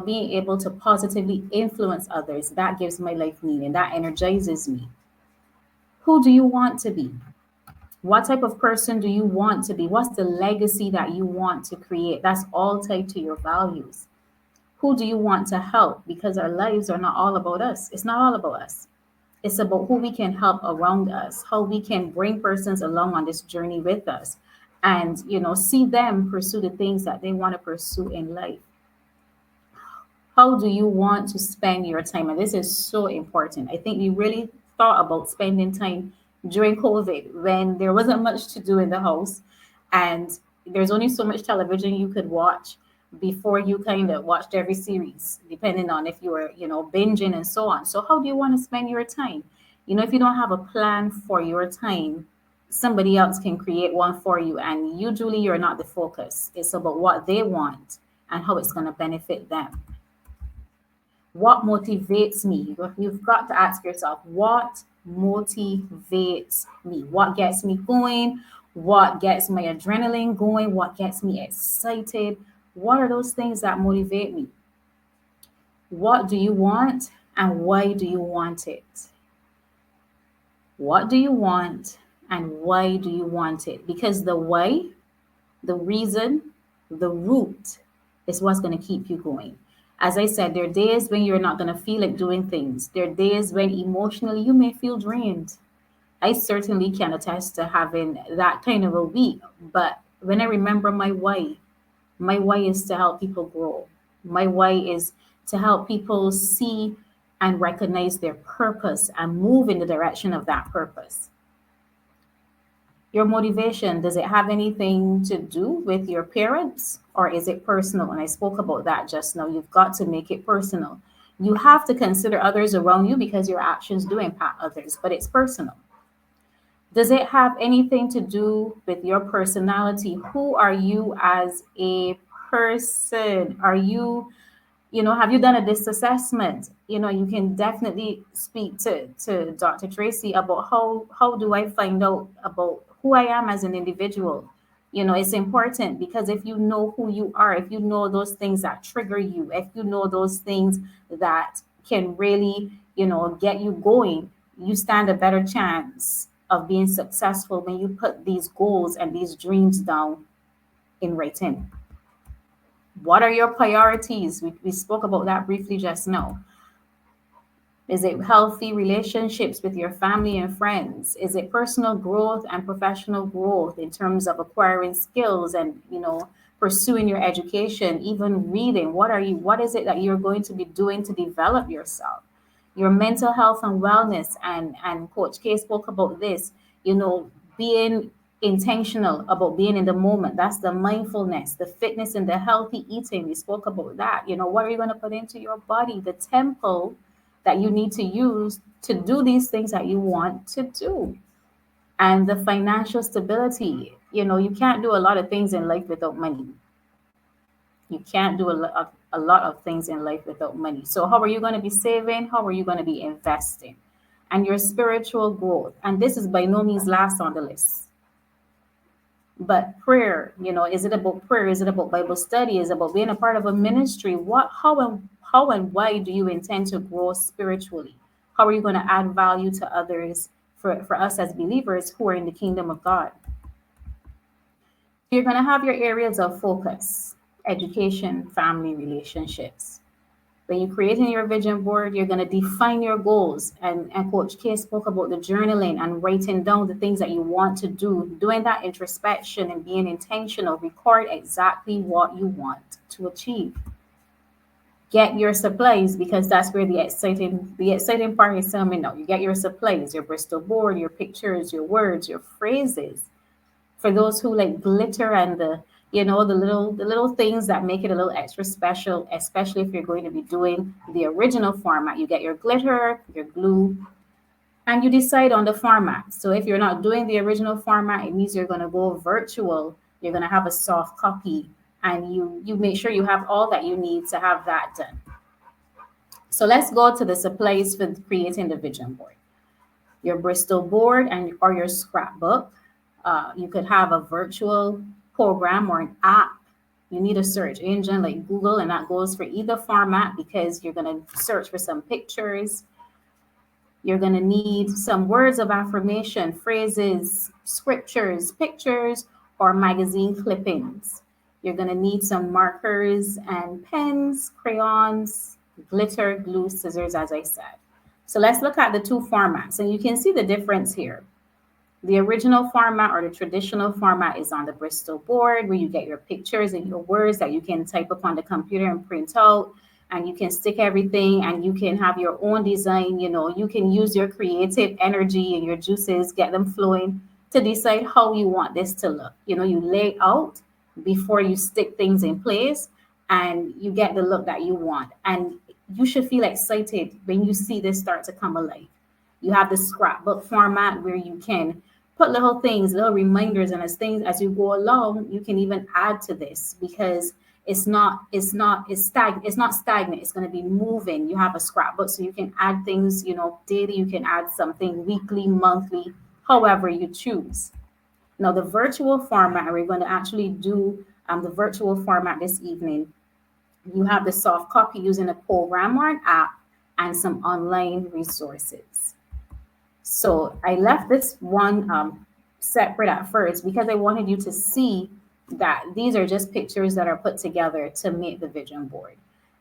being able to positively influence others, that gives my life meaning. That energizes me. Who do you want to be? What type of person do you want to be? What's the legacy that you want to create? That's all tied to your values. Who do you want to help? Because our lives are not all about us. It's not all about us. It's about who we can help around us, how we can bring persons along on this journey with us and, see them pursue the things that they want to pursue in life. How do you want to spend your time? And this is so important. I think we really thought about spending time during COVID when there wasn't much to do in the house and there's only so much television you could watch before you kind of watched every series, depending on if you were, binging and so on. So how do you want to spend your time? If you don't have a plan for your time, somebody else can create one for you. And usually you're not the focus. It's about what they want and how it's going to benefit them. What motivates me? You've got to ask yourself, what motivates me? What gets me going? What gets my adrenaline going? What gets me excited? What are those things that motivate me? What do you want and why do you want it? What do you want and why do you want it? Because the why, the reason, the root is what's going to keep you going. As I said, there are days when you're not going to feel like doing things. There are days when emotionally you may feel drained. I certainly can attest to having that kind of a week. But when I remember my why is to help people grow. My why is to help people see and recognize their purpose and move in the direction of that purpose. Your motivation, does it have anything to do with your parents or is it personal? And I spoke about that just now. You've got to make it personal. You have to consider others around you because your actions do impact others, but it's personal. Does it have anything to do with your personality? Who are you as a person? Are you, have you done a disc assessment? You can definitely speak to Dr. Tracy about how do I find out about who I am as an individual. It's important because if you know who you are, if you know those things that trigger you, if you know those things that can really, get you going, you stand a better chance of being successful when you put these goals and these dreams down in writing. What are your priorities? We spoke about that briefly just now. Is it healthy relationships with your family and friends? Is it personal growth and professional growth in terms of acquiring skills and, pursuing your education, even reading? What is it that you're going to be doing to develop yourself? Your mental health and wellness, and Coach K spoke about this, being intentional about being in the moment. That's the mindfulness, the fitness and the healthy eating. We spoke about that. What are you going to put into your body? The temple that you need to use to do these things that you want to do. And the financial stability. You can't do a lot of things in life without money. You can't do a lot of things in life without money. So how are you going to be saving? How are you going to be investing? And your spiritual growth. And this is by no means last on the list. But prayer, is it about prayer? Is it about Bible study? Is it about being a part of a ministry? How and why do you intend to grow spiritually? How are you going to add value to others for us as believers who are in the kingdom of God? You're going to have your areas of focus: education, family, relationships. When you're creating your vision board, you're going to define your goals. And Coach K spoke about the journaling and writing down the things that you want to do, doing that introspection and being intentional. Record exactly what you want to achieve. Get your supplies because that's where the exciting part is coming now. You get your supplies, your Bristol board, your pictures, your words, your phrases. For those who like glitter and the little things that make it a little extra special, especially if you're going to be doing the original format. You get your glitter, your glue, and you decide on the format. So if you're not doing the original format, it means you're going to go virtual. You're going to have a soft copy, and you make sure you have all that you need to have that done. So let's go to the supplies for creating the vision board. Your Bristol board and or your scrapbook. You could have a virtual program or an app. You need a search engine like Google, and that goes for either format because you're going to search for some pictures. You're going to need some words of affirmation, phrases, scriptures, pictures, or magazine clippings. You're going to need some markers and pens, crayons, glitter, glue, scissors, as I said. So let's look at the two formats, and you can see the difference here. The original format or the traditional format is on the Bristol board where you get your pictures and your words that you can type up on the computer and print out, and you can stick everything and you can have your own design. You can use your creative energy and your juices, get them flowing to decide how you want this to look. You lay out before you stick things in place and you get the look that you want. And you should feel excited when you see this start to come alive. You have the scrapbook format where you can put little things, little reminders, and as you go along, you can even add to this because It's not stagnant. It's going to be moving. You have a scrapbook, so you can add things, daily. You can add something weekly, monthly, however you choose. Now, the virtual format, we're going to actually do the virtual format this evening. You have the soft copy using a program or an app and some online resources. So I left this one separate at first because I wanted you to see that these are just pictures that are put together to make the vision board.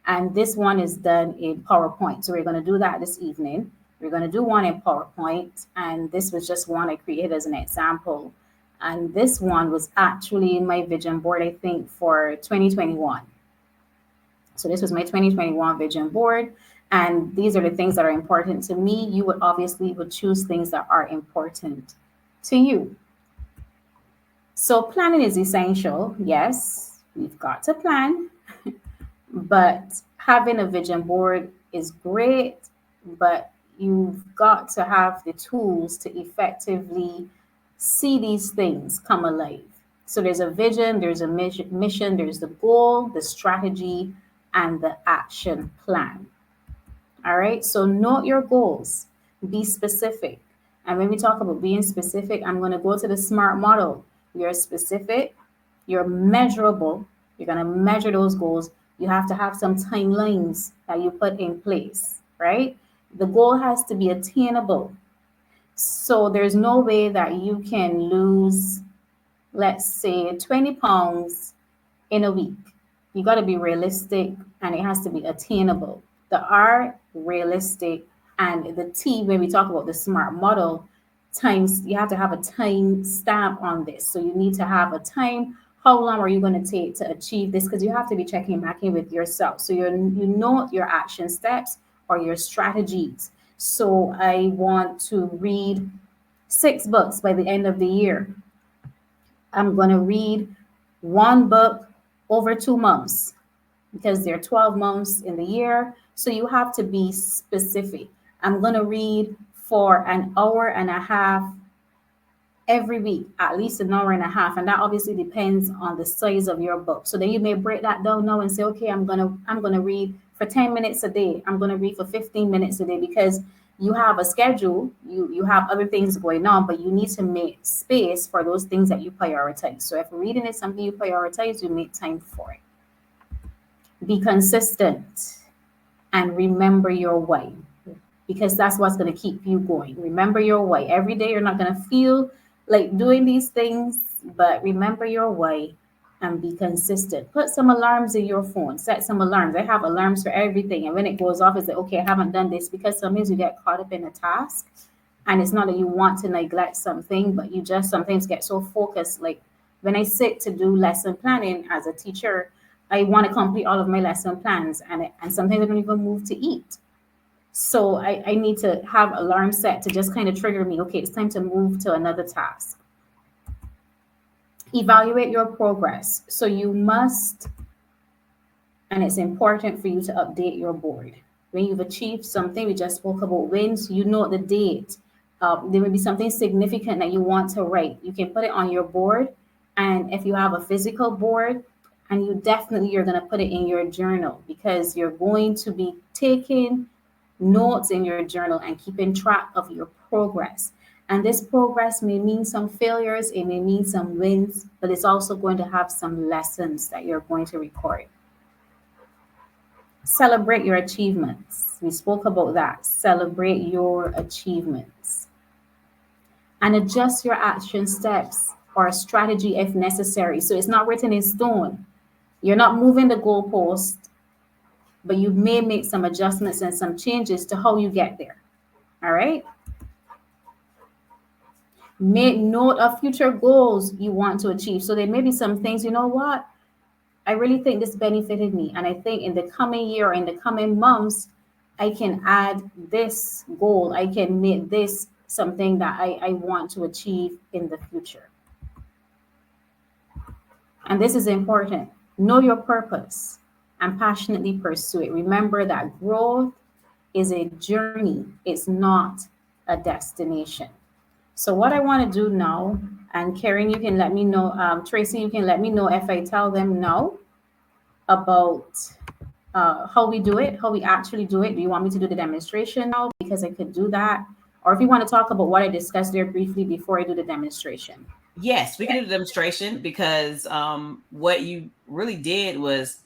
And this one is done in PowerPoint. So we're going to do that this evening. We're going to do one in PowerPoint. And this was just one I created as an example. And this one was actually my vision board, I think, for 2021. So this was my 2021 vision board. And these are the things that are important to me. You would obviously would choose things that are important to you. So planning is essential. Yes, we've got to plan, but having a vision board is great, but you've got to have the tools to effectively see these things come alive. So there's a vision, there's a mission, there's the goal, the strategy, and the action plan. All right. So note your goals, be specific. And when we talk about being specific, I'm going to go to the SMART model. You're specific, you're measurable, you're going to measure those goals. You have to have some timelines that you put in place, right? The goal has to be attainable. So there's no way that you can lose, let's say, 20 pounds in a week. You got to be realistic and it has to be attainable. The R, realistic, and the T, when we talk about the SMART model, times, you have to have a time stamp on this. So you need to have a time. How long are you going to take to achieve this? Because you have to be checking back in with yourself. So you know your action steps or your strategies. So I want to read 6 books by the end of the year. I'm going to read 1 book over 2 months because there are 12 months in the year. So you have to be specific. I'm going to read for an hour and a half every week, at least an hour and a half. And that obviously depends on the size of your book. So then you may break that down now and say, okay, I'm gonna read for 10 minutes a day. I'm gonna read for 15 minutes a day because you have a schedule, you have other things going on, but you need to make space for those things that you prioritize. So if reading is something you prioritize, you make time for it. Be consistent and remember your why, because that's what's going to keep you going. Remember your why. Every day you're not going to feel like doing these things, but remember your why and be consistent. Put some alarms in your phone. Set some alarms. I have alarms for everything. And when it goes off, it's like, okay, I haven't done this, because sometimes you get caught up in a task. And it's not that you want to neglect something, but you just sometimes get so focused. Like when I sit to do lesson planning as a teacher, I want to complete all of my lesson plans. And sometimes I don't even move to eat. So I need to have alarm set to just kind of trigger me. Okay, it's time to move to another task. Evaluate your progress. So you must, and it's important for you to update your board. When you've achieved something, we just spoke about wins, you know the date. There may be something significant that you want to write. You can put it on your board. And if you have a physical board, and you're going to put it in your journal, because you're going to be taking notes in your journal and keeping track of your progress. And this progress may mean some failures, it may mean some wins, but it's also going to have some lessons that you're going to record. Celebrate your achievements. We spoke about that. Celebrate your achievements. And adjust your action steps or strategy if necessary. So it's not written in stone. You're not moving the goalpost, but you may make some adjustments and some changes to how you get there. All right. Make note of future goals you want to achieve. So there may be some things, you know what? I really think this benefited me. And I think in the coming year or in the coming months, I can add this goal. I can make this something that I want to achieve in the future. And this is important. Know your purpose and passionately pursue it. Remember that growth is a journey, it's not a destination. So what I want to do now, and Karen, you can let me know, Tracy, you can let me know if I tell them no. about how we do it, how we actually do it. Do you want me to do the demonstration now? Because I could do that. Or if you want to talk about what I discussed there briefly before I do the demonstration. Yes, we can do the demonstration because what you really did was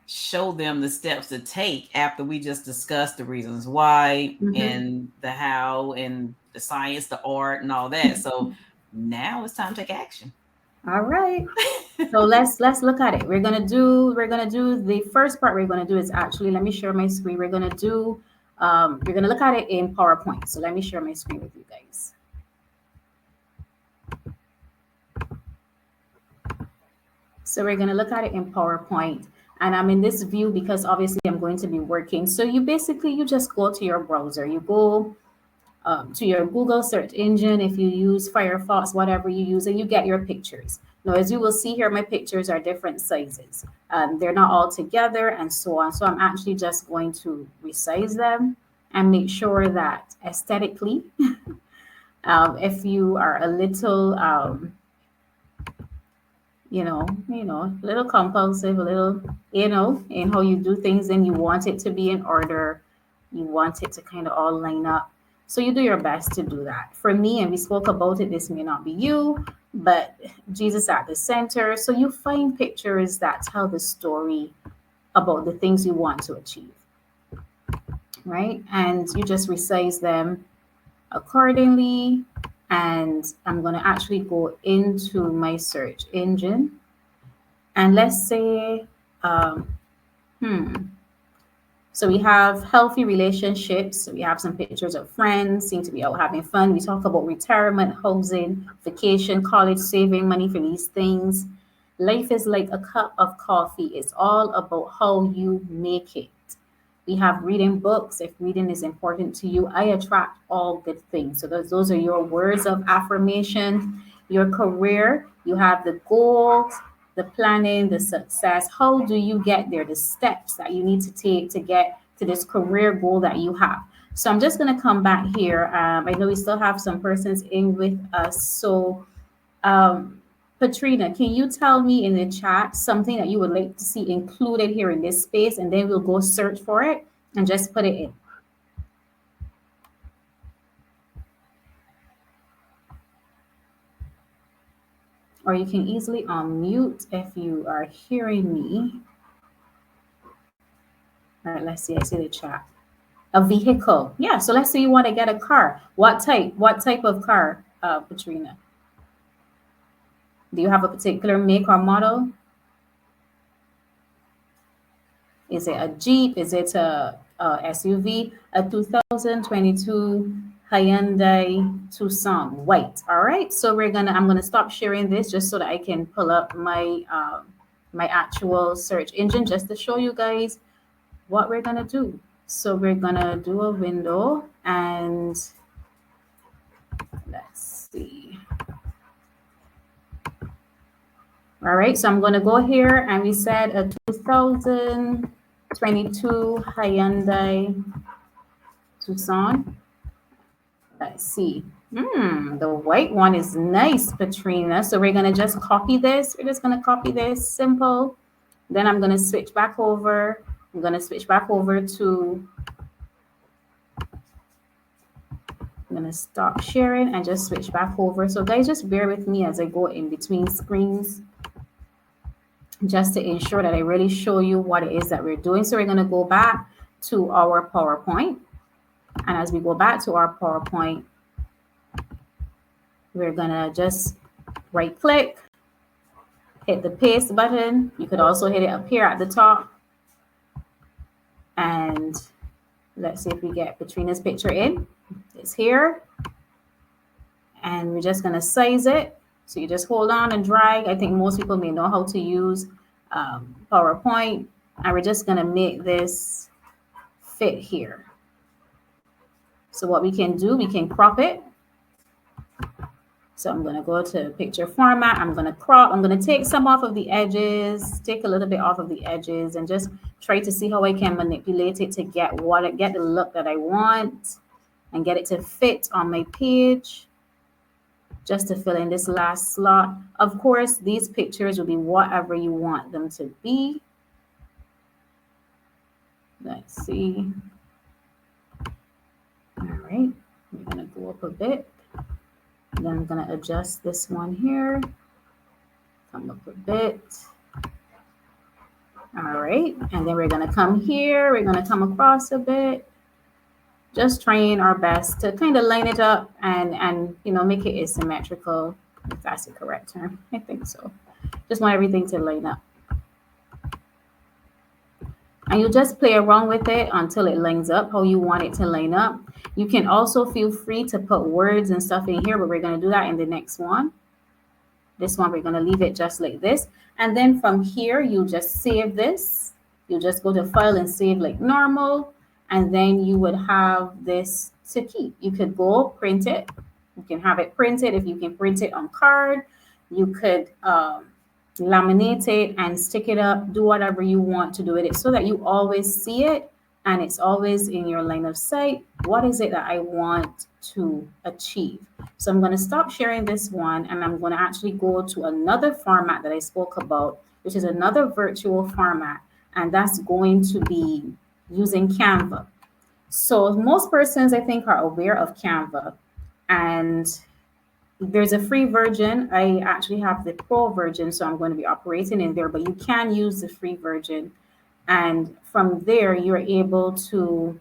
show them the steps to take after we just discussed the reasons why and the how and the science, the art, and all that. So now it's time to take action. All right. So let's look at it. We're gonna do the first part we're gonna do is actually, let me share my screen. We're gonna do we're gonna look at it in PowerPoint. So let me share my screen with you guys. So we're gonna look at it in PowerPoint. And I'm in this view because obviously I'm going to be working. So you just go to your browser. You go to your Google search engine, if you use Firefox, whatever you use, and you get your pictures. Now, as you will see here, my pictures are different sizes. They're not all together and so on. So I'm actually just going to resize them and make sure that aesthetically, if you are a little, a little compulsive, a little, in how you do things, and you want it to be in order, you want it to kind of all line up. So you do your best to do that. For me, and we spoke about it, this may not be you, but Jesus at the center. So you find pictures that tell the story about the things you want to achieve, right? And you just resize them accordingly. And I'm going to actually go into my search engine. And let's say, so we have healthy relationships. We have some pictures of friends, seem to be out having fun. We talk about retirement, housing, vacation, college, saving money for these things. Life is like a cup of coffee. It's all about how you make it. We have reading books. If reading is important to you, I attract all good things. So those are your words of affirmation. Your career, you have the goals, the planning, the success. How do you get there? The steps that you need to take to get to this career goal that you have. So I'm just going to come back here. I know we still have some persons in with us. So, Patrina, can you tell me in the chat something that you would like to see included here in this space, and then we'll go search for it and just put it in. Or you can easily unmute if you are hearing me. All right, let's see. I see the chat. A vehicle. Yeah, so let's say you want to get a car. What type? What type of car, Patrina? Do you have a particular make or model? Is it a Jeep? Is it a SUV? A 2022 Hyundai Tucson white. All right. So I'm gonna stop sharing this just so that I can pull up my my actual search engine just to show you guys what we're gonna do. So we're gonna do a window and let's see. All right, so I'm going to go here and we said a 2022 Hyundai Tucson. Let's see. The white one is nice, Patrina. So we're going to just copy this. We're just going to copy this, simple. Then I'm going to switch back over. I'm going to switch back over to, I'm going to stop sharing and just switch back over. So guys, just bear with me as I go in between screens, just to ensure that I really show you what it is that we're doing. So we're going to go back to our PowerPoint. And as we go back to our PowerPoint, we're going to just right click, hit the paste button. You could also hit it up here at the top. And let's see if we get Patrina's picture in. It's here. And we're just going to size it. So you just hold on and drag. I think most people may know how to use PowerPoint. And we're just going to make this fit here. So what we can do, we can crop it. So I'm going to go to picture format. I'm going to crop. I'm going to take some off of the edges, take a little bit off of the edges, and just try to see how I can manipulate it to get the look that I want and get it to fit on my page. Just to fill in this last slot. Of course, these pictures will be whatever you want them to be. Let's see. All right, we're gonna go up a bit. Then I'm gonna adjust this one here. Come up a bit. All right, and then we're gonna come here. We're gonna come across a bit. Just trying our best to kind of line it up and make it asymmetrical, if that's the correct term. I think so. Just want everything to line up. And you just play around with it until it lines up how you want it to line up. You can also feel free to put words and stuff in here, but we're going to do that in the next one. This one, we're going to leave it just like this. And then from here, you just save this. You just go to file and save like normal. And then you would have this to keep. You could go print it. You can have it printed. If you can print it on card, you could laminate it and stick it up, do whatever you want to do with it so that you always see it and it's always in your line of sight. What is it that I want to achieve? So I'm going to stop sharing this one and I'm going to actually go to another format that I spoke about, which is another virtual format, and that's going to be using Canva. So most persons, I think, are aware of Canva, and there's a free version. I actually have the pro version, so I'm going to be operating in there, but you can use the free version. And from there, you're able to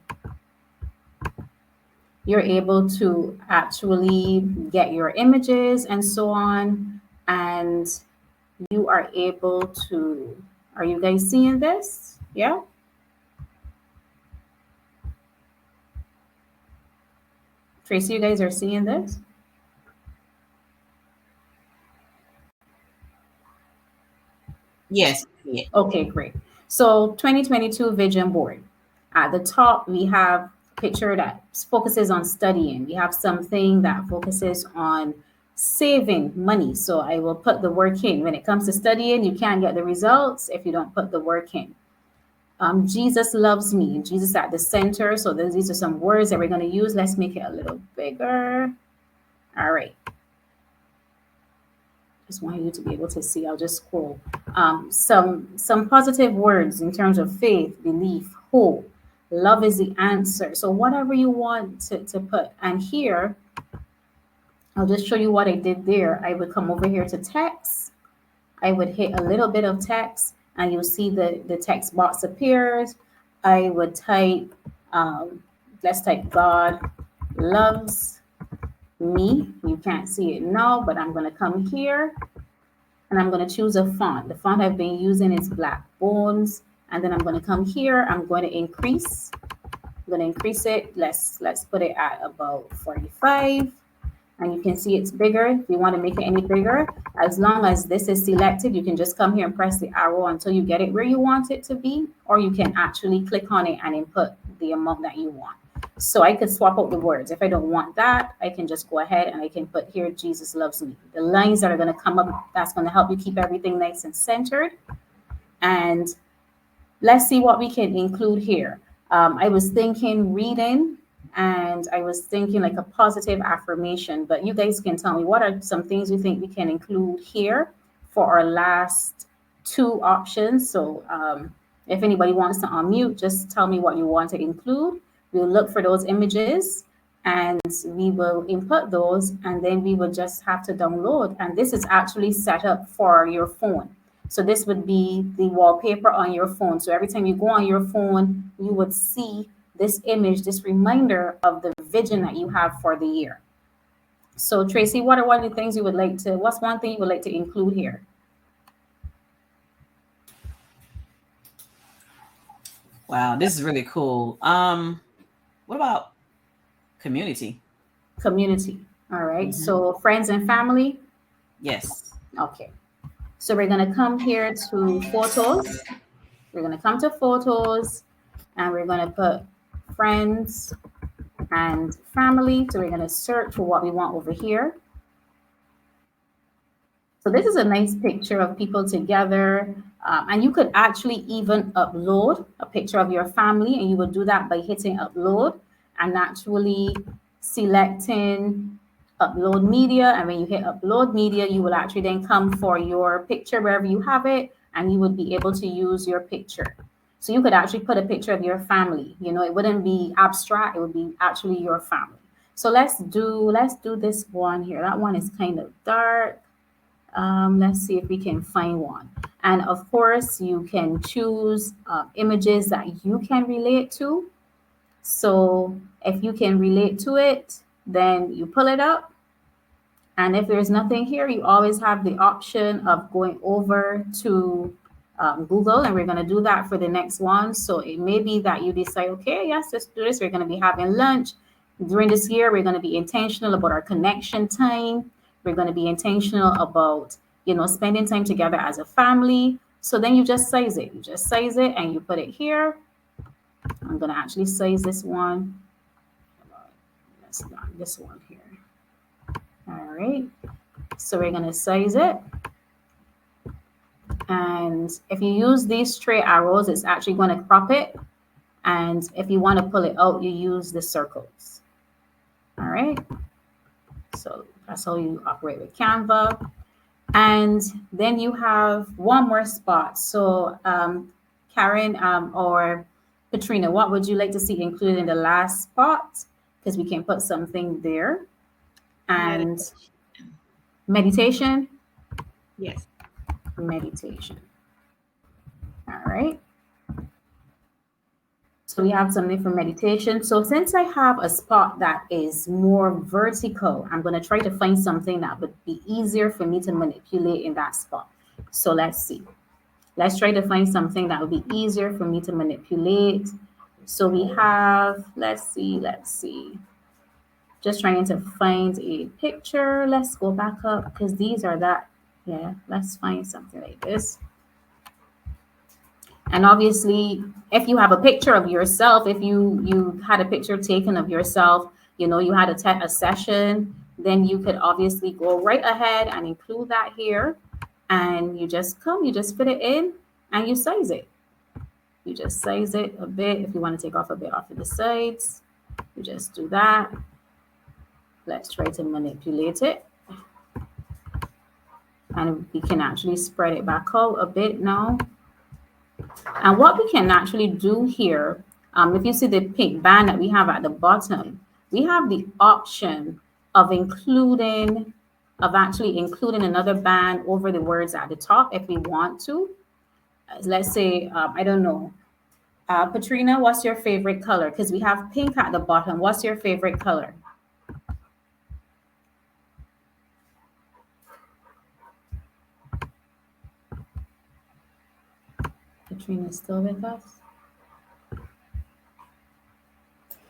actually get your images and so on. And you are able to, are you guys seeing this? Yeah. Tracy, you guys are seeing this? Yes. Yeah. Okay, great. So 2022 vision board. At the top, we have a picture that focuses on studying. We have something that focuses on saving money. So I will put the work in. When it comes to studying, you can't get the results if you don't put the work in. Jesus loves me. Jesus at the center. So these are some words that we're going to use. Let's make it a little bigger. All right. Just want you to be able to see. I'll just scroll. Some positive words in terms of faith, belief, hope. Love is the answer. So whatever you want to put. And here, I'll just show you what I did there. I would come over here to text. I would hit a little bit of text and you'll see the text box appears. I would type, let's type God loves me. You can't see it now, but I'm going to come here and I'm going to choose a font. The font I've been using is Black Bones. And then I'm going to come here. I'm going to increase. I'm going to increase it. Let's put it at about 45. And you can see it's bigger. If you want to make it any bigger, as long as this is selected, you can just come here and press the arrow until you get it where you want it to be, or you can actually click on it and input the amount that you want. So I could swap out the words. If I don't want that, I can just go ahead and I can put here, Jesus loves me. The lines that are going to come up, that's going to help you keep everything nice and centered. And let's see what we can include here. I was thinking reading, and I was thinking like a positive affirmation, but you guys can tell me what are some things you think we can include here for our last two options. So if anybody wants to unmute, just tell me what you want to include. We'll look for those images and we will input those, and then we will just have to download. And this is actually set up for your phone. So this would be the wallpaper on your phone. So every time you go on your phone, you would see this image, this reminder of the vision that you have for the year. So Tracy, what are one of the things you would like to, what's one thing you would like to include here? Wow, this is really cool. What about community? Community. All right. So friends and family? Yes. Okay. So we're going to come here to photos. We're going to come to photos and we're going to put friends and family. So we're going to search for what we want over here. So this is a nice picture of people together. And you could actually even upload a picture of your family, and you would do that by hitting upload and actually selecting upload media. And when you hit upload media, you will actually then come for your picture wherever you have it, and you would be able to use your picture. So you could actually put a picture of your family. It wouldn't be abstract, it would be actually your family. So let's do this one here. That one is kind of dark. Let's see if we can find one. And of course, you can choose images that you can relate to. So if you can relate to it, then you pull it up. And if there's nothing here, you always have the option of going over to Google, and we're going to do that for the next one. So it may be that you decide, okay, yes, let's do this. We're going to be having lunch. During this year, we're going to be intentional about our connection time. We're going to be intentional about, spending time together as a family. So then you just size it. You just size it and you put it here. I'm going to actually size this one. That's not this one here. All right. So we're going to size it. And if you use these straight arrows, it's actually going to crop it. And if you want to pull it out, you use the circles. All right. So that's how you operate with Canva. And then you have one more spot. So Karen or Katrina, what would you like to see included in the last spot? Because we can put something there. And meditation. Yes. Meditation. All right. So we have something for meditation. So since I have a spot that is more vertical, I'm going to try to find something that would be easier for me to manipulate in that spot. So let's see. Let's try to find something that would be easier for me to manipulate. So we have, let's see. Just trying to find a picture. Let's go back up because these are that. Yeah, let's find something like this. And obviously, if you have a picture of yourself, if you had a picture taken of yourself, you had a session, then you could obviously go right ahead and include that here. And you just fit it in and you size it. You just size it a bit. If you want to take off a bit off of the sides, you just do that. Let's try to manipulate it. And we can actually spread it back out a bit now. And what we can actually do here, if you see the pink band that we have at the bottom, we have the option of actually including another band over the words at the top if we want to. Let's say, I don't know. Patrina, what's your favorite color? Because we have pink at the bottom. What's your favorite color? Katrina is still with us?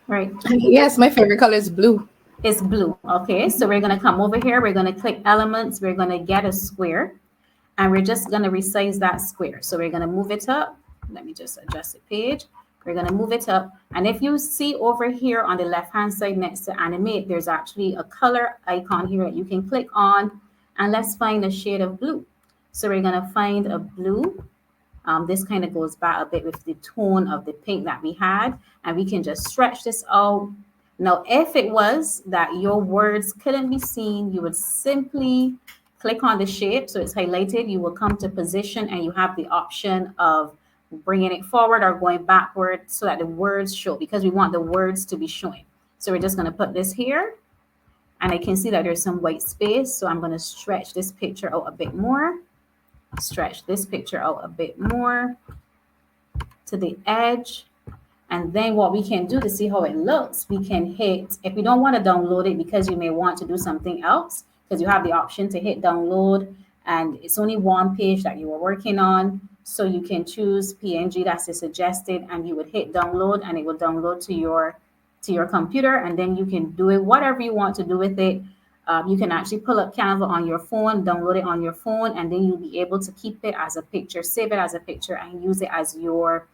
Right. Yes, my favorite color is blue. It's blue. Okay, so we're going to come over here. We're going to click elements. We're going to get a square. And we're just going to resize that square. So we're going to move it up. Let me just adjust the page. We're going to move it up. And if you see over here on the left-hand side next to animate, there's actually a color icon here that you can click on. And let's find a shade of blue. So we're going to find a blue. This kind of goes back a bit with the tone of the pink that we had. And we can just stretch this out. Now, if it was that your words couldn't be seen, you would simply click on the shape. So it's highlighted. You will come to position and you have the option of bringing it forward or going backward so that the words show, because we want the words to be showing. So we're just going to put this here. And I can see that there's some white space. So I'm going to stretch this picture out a bit more. Stretch this picture out a bit more to the edge. And then what we can do to see how it looks, we can hit, if we don't want to download it because you may want to do something else, because you have the option to hit download and it's only one page that you were working on. So you can choose PNG, that's the suggested, and you would hit download and it will download to your computer, and then you can do it whatever you want to do with it. You can actually pull up Canva on your phone, download it on your phone, and then you'll be able to keep it as a picture, save it as a picture, and use it as your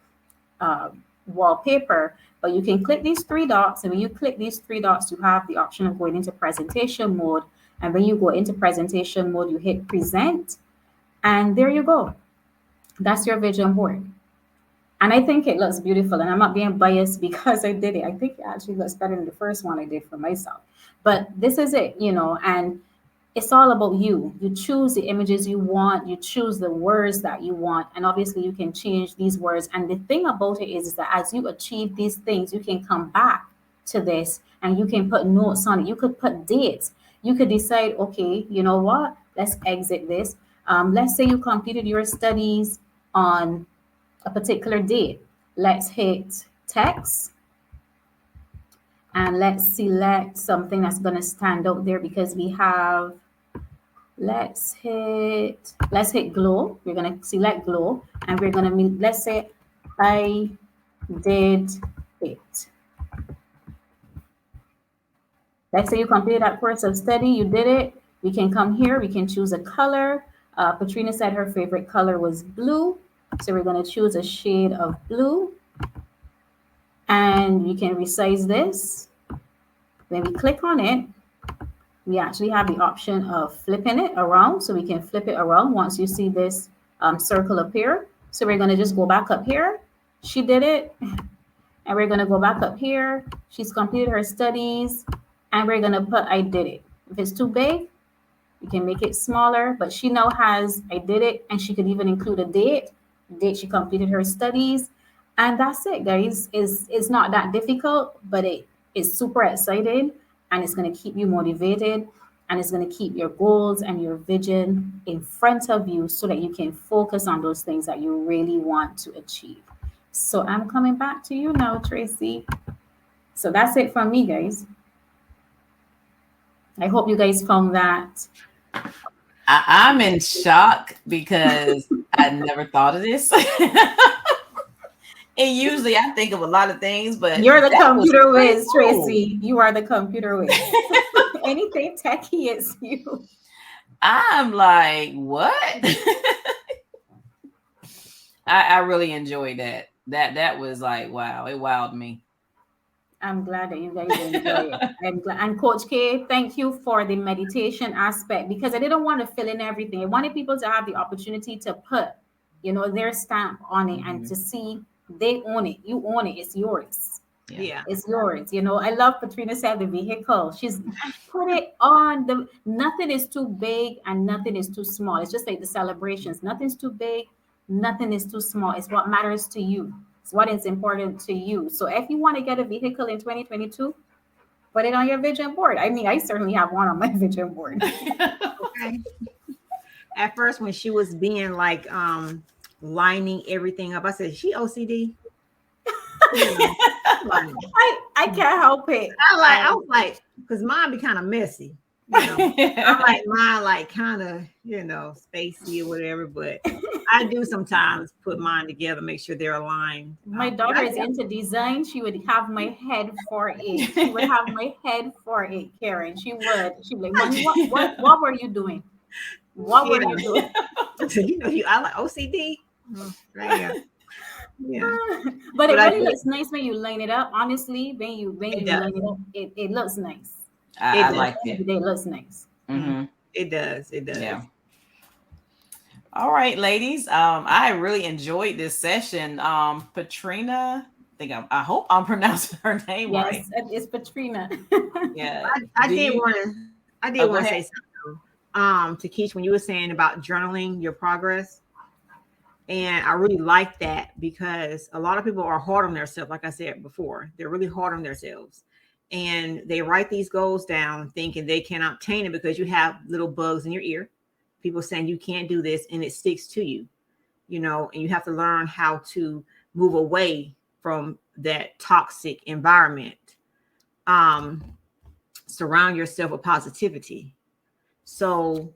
wallpaper. But you can click these three dots, and when you click these three dots, you have the option of going into presentation mode. And when you go into presentation mode, you hit present, and there you go. That's your vision board. And I think it looks beautiful, and I'm not being biased because I did it. I think it actually looks better than the first one I did for myself. But this is it, and it's all about you. You choose the images you want, you choose the words that you want, and obviously you can change these words. And the thing about it is that as you achieve these things, you can come back to this and you can put notes on it. You could put dates. You could decide, okay, you know what? Let's exit this. Let's say you completed your studies on a particular date. Let's hit text and let's select something that's going to stand out there because we have, let's hit glow. We're going to select glow and we're going to, let's say I did it. Let's say you completed that course of study, you did it. We can come here, we can choose a color. Patrina said her favorite color was blue. So we're going to choose a shade of blue. And we can resize this. When we click on it, we actually have the option of flipping it around. So we can flip it around once you see this circle appear. So we're going to just go back up here. She did it. And we're going to go back up here. She's completed her studies. And we're going to put I did it. If it's too big, you can make it smaller. But she now has I did it. And she could even include a date she completed her studies. And that's it, guys. It's not that difficult, but it is super exciting. And it's going to keep you motivated. And it's going to keep your goals and your vision in front of you so that you can focus on those things that you really want to achieve. So I'm coming back to you now, Tracy. So that's it from me, guys. I hope you guys found that. I'm in shock because I never thought of this. And usually I think of a lot of things, but you're the computer whiz, Tracy. You are the computer whiz. Anything techie is you. I'm like, what? I really enjoyed that. That was like, wow, it wowed me. I'm glad that you guys enjoy it. I'm glad. And Coach K, thank you for the meditation aspect because I didn't want to fill in everything. I wanted people to have the opportunity to put, their stamp on it and to see they own it. You own it. It's yours. Yeah. It's yours. I love Patrina said the vehicle. She's put it on nothing is too big and nothing is too small. It's just like the celebrations. Nothing's too big, nothing is too small. It's what matters to you. It's what is important to you. So if you want to get a vehicle in 2022, put it on your vision board. I mean, I certainly have one on my vision board. Okay. At first, when she was being like lining everything up, I said, "She OCD." I can't help it. I was like, because mine be kind of messy. I like mine like kind of, spacey or whatever, but I do sometimes put mine together, make sure they're aligned. My daughter is into design. She would have my head for it. She would have my head for it, Karen. She'd be like, Mommy, what were you doing? What were you doing? I like OCD. Right. Yeah. But it really looks nice when you line it up. Honestly, when you line it up, it looks nice. I like it. It looks nice. Mm-hmm. It does. Yeah. All right, ladies. I really enjoyed this session. Patrina, I hope I'm pronouncing her name right. Yes, it's Patrina. Yeah. I did want to say something. To Keisha, when you were saying about journaling your progress. And I really like that because a lot of people are hard on themselves. Like I said before, they're really hard on themselves. And they write these goals down thinking they can obtain it because you have little bugs in your ear. People saying you can't do this and it sticks to you, and you have to learn how to move away from that toxic environment. Surround yourself with positivity. So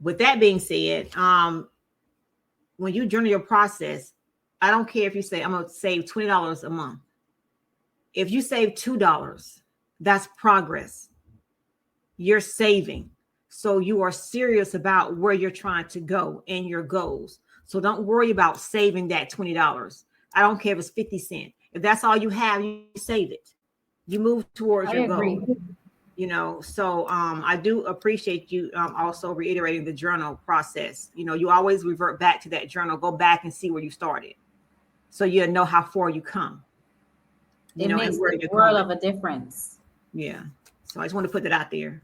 with that being said, when you journal your process, I don't care if you say, I'm going to save $20 a month. If you save $2, that's progress. You're saving. So you are serious about where you're trying to go and your goals. So don't worry about saving that $20. I don't care if it's 50 cents. If that's all you have, you save it. You move towards your goal. So I do appreciate you also reiterating the journal process. You always revert back to that journal, go back and see where you started. So you'll know how far you come. It makes a world of a difference. Yeah. So I just want to put that out there.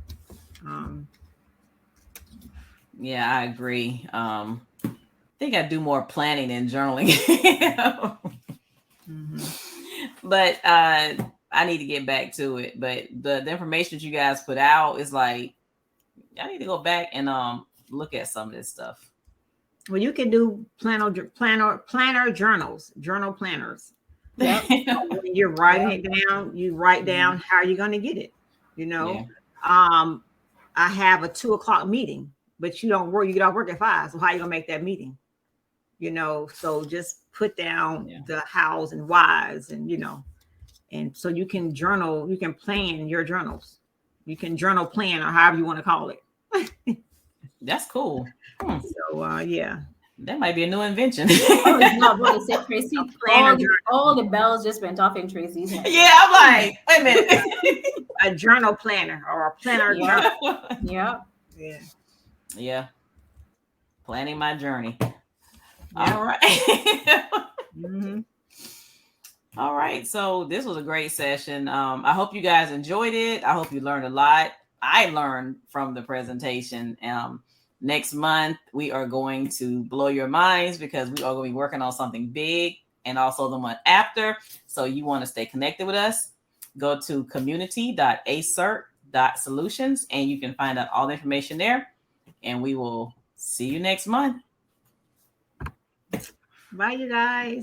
Yeah, I agree. I think I do more planning than journaling. But I need to get back to it. But the information that you guys put out is like, I need to go back and look at some of this stuff. Well, you can do planner journals, journal planners. Yep. When you're writing it down, you write down how you're going to get it. You know, I have a 2:00 meeting, but you don't work. You get off work at 5. So how you gonna make that meeting? You know, so just put down the hows and whys, and and so you can journal. You can plan your journals. You can journal plan, or however you want to call it. That's cool. So yeah. That might be a new invention. Oh, it's not what it said, Tracy. All the bells just went off in Tracy's head. Yeah, I'm like, wait a minute. A journal planner or a planner journal. Yeah. Yeah. Yeah. Planning my journey. Yeah. All right. Mm-hmm. All right. So this was a great session. I hope you guys enjoyed it. I hope you learned a lot. I learned from the presentation. Next month, we are going to blow your minds because we are going to be working on something big, and also the month after. So you want to stay connected with us. Go to community.aceirt.solutions and you can find out all the information there. And we will see you next month. Bye, you guys.